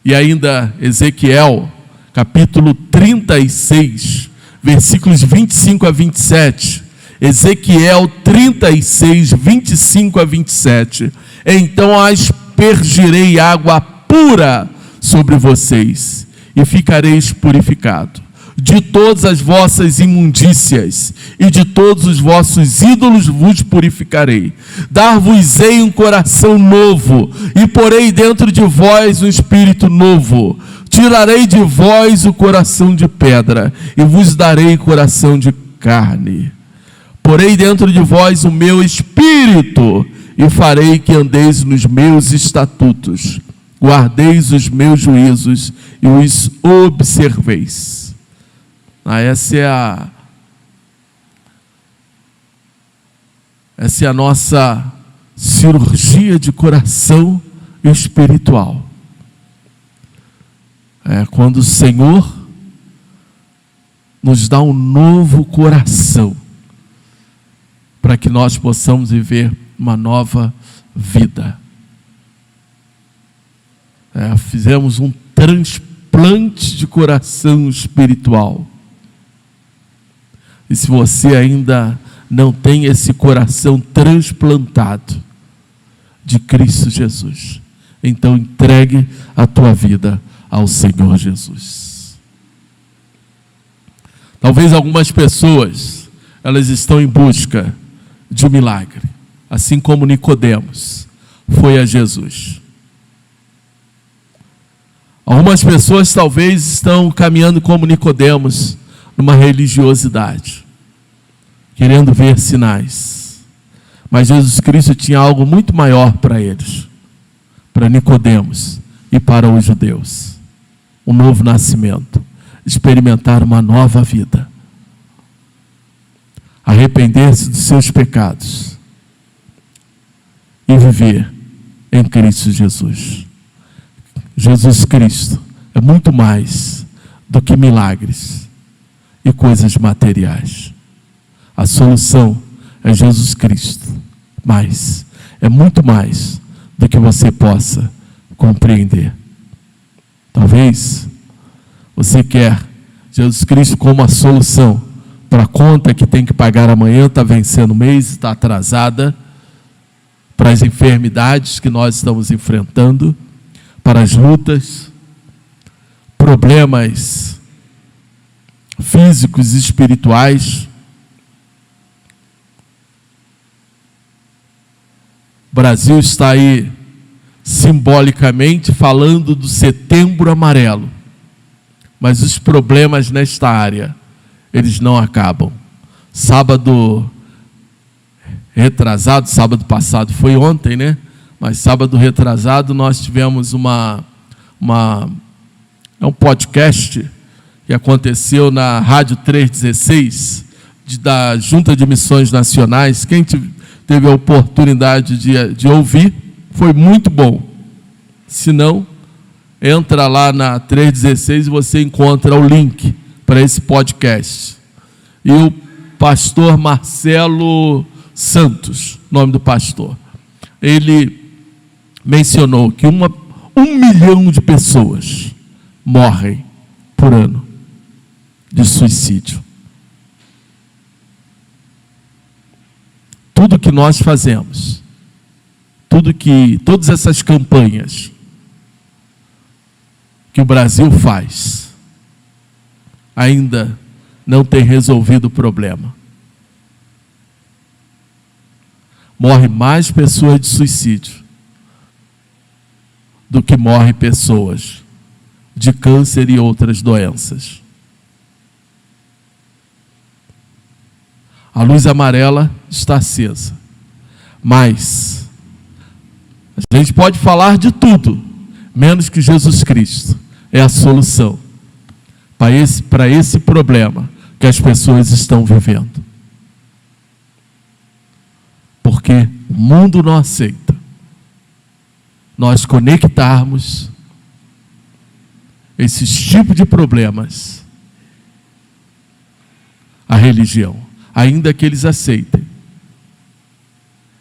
E ainda Ezequiel, capítulo 36, versículos 25 a 27. Ezequiel 36, 25 a 27. Então aspergirei água pura sobre vocês, e ficareis purificado. De todas as vossas imundícias e de todos os vossos ídolos vos purificarei. Dar-vos-ei um coração novo, e porei dentro de vós um espírito novo. Tirarei de vós o coração de pedra, e vos darei coração de carne. Porei dentro de vós o meu espírito, e farei que andeis nos meus estatutos, guardeis os meus juízos e os observeis. Essa é a nossa cirurgia de coração espiritual. É quando o Senhor nos dá um novo coração, para que nós possamos viver uma nova vida. Fizemos um transplante de coração espiritual. E se você ainda não tem esse coração transplantado de Cristo Jesus, então entregue a tua vida ao Senhor Jesus. Talvez algumas pessoas, elas estão em busca de um milagre, assim como Nicodemos foi a Jesus. Algumas pessoas talvez estão caminhando como Nicodemos, numa religiosidade, querendo ver sinais. Mas Jesus Cristo tinha algo muito maior para eles, para Nicodemos e para os judeus. Um novo nascimento, experimentar uma nova vida, arrepender-se dos seus pecados e viver em Cristo Jesus. Jesus Cristo é muito mais do que milagres e coisas materiais. A solução é Jesus Cristo, mas é muito mais do que você possa compreender. Talvez você quer Jesus Cristo como a solução para a conta que tem que pagar amanhã, está vencendo o mês, está atrasada, para as enfermidades que nós estamos enfrentando, para as lutas, problemas físicos e espirituais. O Brasil está aí simbolicamente falando do Setembro Amarelo, mas os problemas nesta área, eles não acabam. Sábado retrasado, sábado passado foi ontem, né? Mas sábado retrasado nós tivemos um podcast que aconteceu na Rádio 316, da Junta de Missões Nacionais. Quem teve a oportunidade de ouvir, foi muito bom. Se não, entra lá na 316 e você encontra o link para esse podcast. E o pastor Marcelo Santos, nome do pastor, ele mencionou que 1 milhão de pessoas morrem por ano de suicídio. Tudo que nós fazemos, todas essas campanhas que o Brasil faz, ainda não tem resolvido o problema. Morre mais pessoas de suicídio do que morrem pessoas de câncer e outras doenças. A luz amarela está acesa, mas a gente pode falar de tudo, menos que Jesus Cristo é a solução para esse problema que as pessoas estão vivendo. Porque o mundo não aceita nós conectarmos esses tipos de problemas à religião, ainda que eles aceitem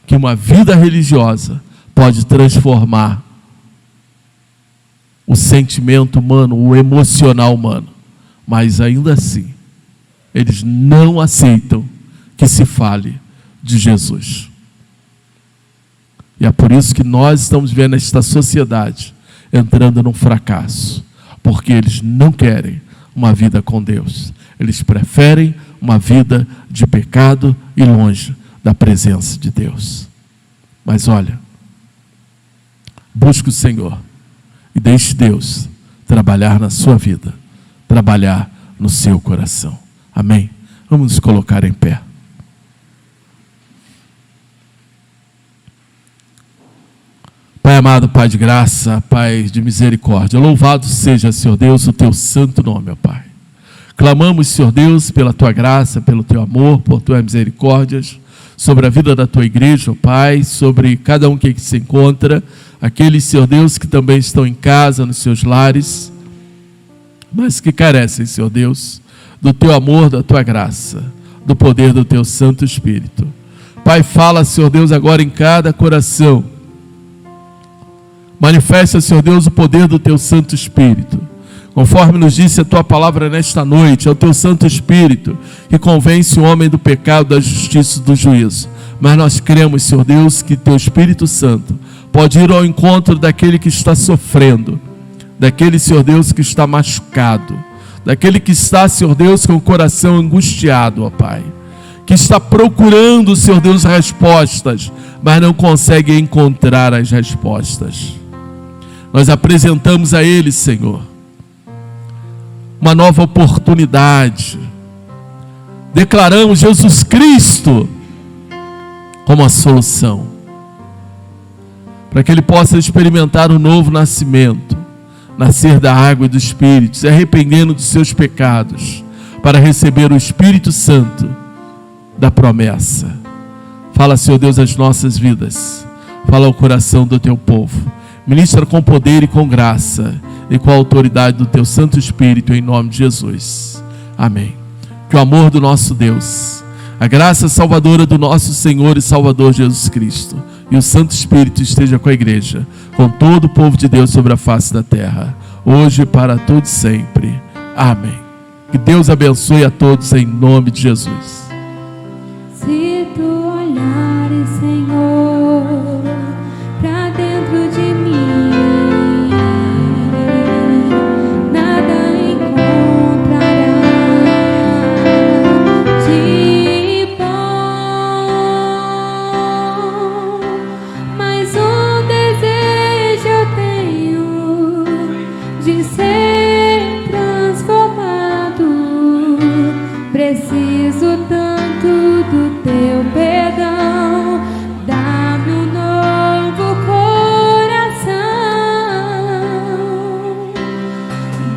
que uma vida religiosa pode transformar o sentimento humano, o emocional humano, mas ainda assim eles não aceitam que se fale de Jesus. E é por isso que nós estamos vendo esta sociedade entrando num fracasso, porque eles não querem uma vida com Deus. Eles preferem uma vida de pecado e longe da presença de Deus. Mas olha, busque o Senhor e deixe Deus trabalhar na sua vida, trabalhar no seu coração. Amém? Vamos nos colocar em pé. Pai amado, Pai de graça, Pai de misericórdia, louvado seja, Senhor Deus, o teu santo nome, ó Pai. Clamamos, Senhor Deus, pela tua graça, pelo teu amor, por tuas misericórdias, sobre a vida da tua igreja, ó Pai, sobre cada um que aqui se encontra, aqueles, Senhor Deus, que também estão em casa, nos seus lares, mas que carecem, Senhor Deus, do teu amor, da tua graça, do poder do teu Santo Espírito. Pai, fala, Senhor Deus, agora em cada coração. Manifesta, Senhor Deus, o poder do teu Santo Espírito. Conforme nos disse a tua palavra nesta noite, é o teu Santo Espírito que convence o homem do pecado, da justiça e do juízo. Mas nós cremos, Senhor Deus, que teu Espírito Santo pode ir ao encontro daquele que está sofrendo, daquele, Senhor Deus, que está machucado, daquele que está, Senhor Deus, com o coração angustiado, ó Pai, que está procurando, Senhor Deus, respostas, mas não consegue encontrar as respostas. Nós apresentamos a Ele, Senhor, uma nova oportunidade. Declaramos Jesus Cristo como a solução, para que Ele possa experimentar um novo nascimento, nascer da água e do Espírito, se arrependendo dos seus pecados, para receber o Espírito Santo da promessa. Fala, Senhor Deus, as nossas vidas. Fala ao coração do teu povo. Ministra com poder e com graça e com a autoridade do teu Santo Espírito, em nome de Jesus. Amém. Que o amor do nosso Deus, a graça salvadora do nosso Senhor e Salvador Jesus Cristo e o Santo Espírito esteja com a igreja, com todo o povo de Deus sobre a face da terra, hoje e para todos sempre. Amém. Que Deus abençoe a todos em nome de Jesus. Se tu olhares, Senhor, pra dentro de mim, nada encontrará de bom, mas um desejo eu tenho de ser transformado. Preciso tanto do teu perdão, dá-me um novo coração,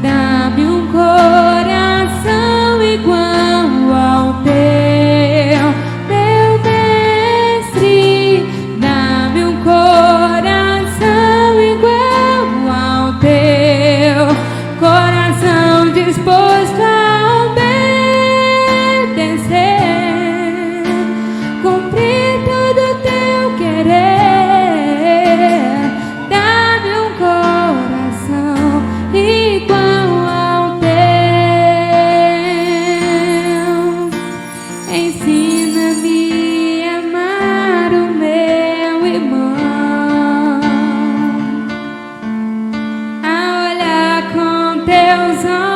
dá-me um coração igual ao teu, meu mestre, dá-me um coração igual ao teu, coração disposto a cumprir todo teu querer, dá-me um coração igual ao teu. Ensina-me a amar o meu irmão, a olhar com teus olhos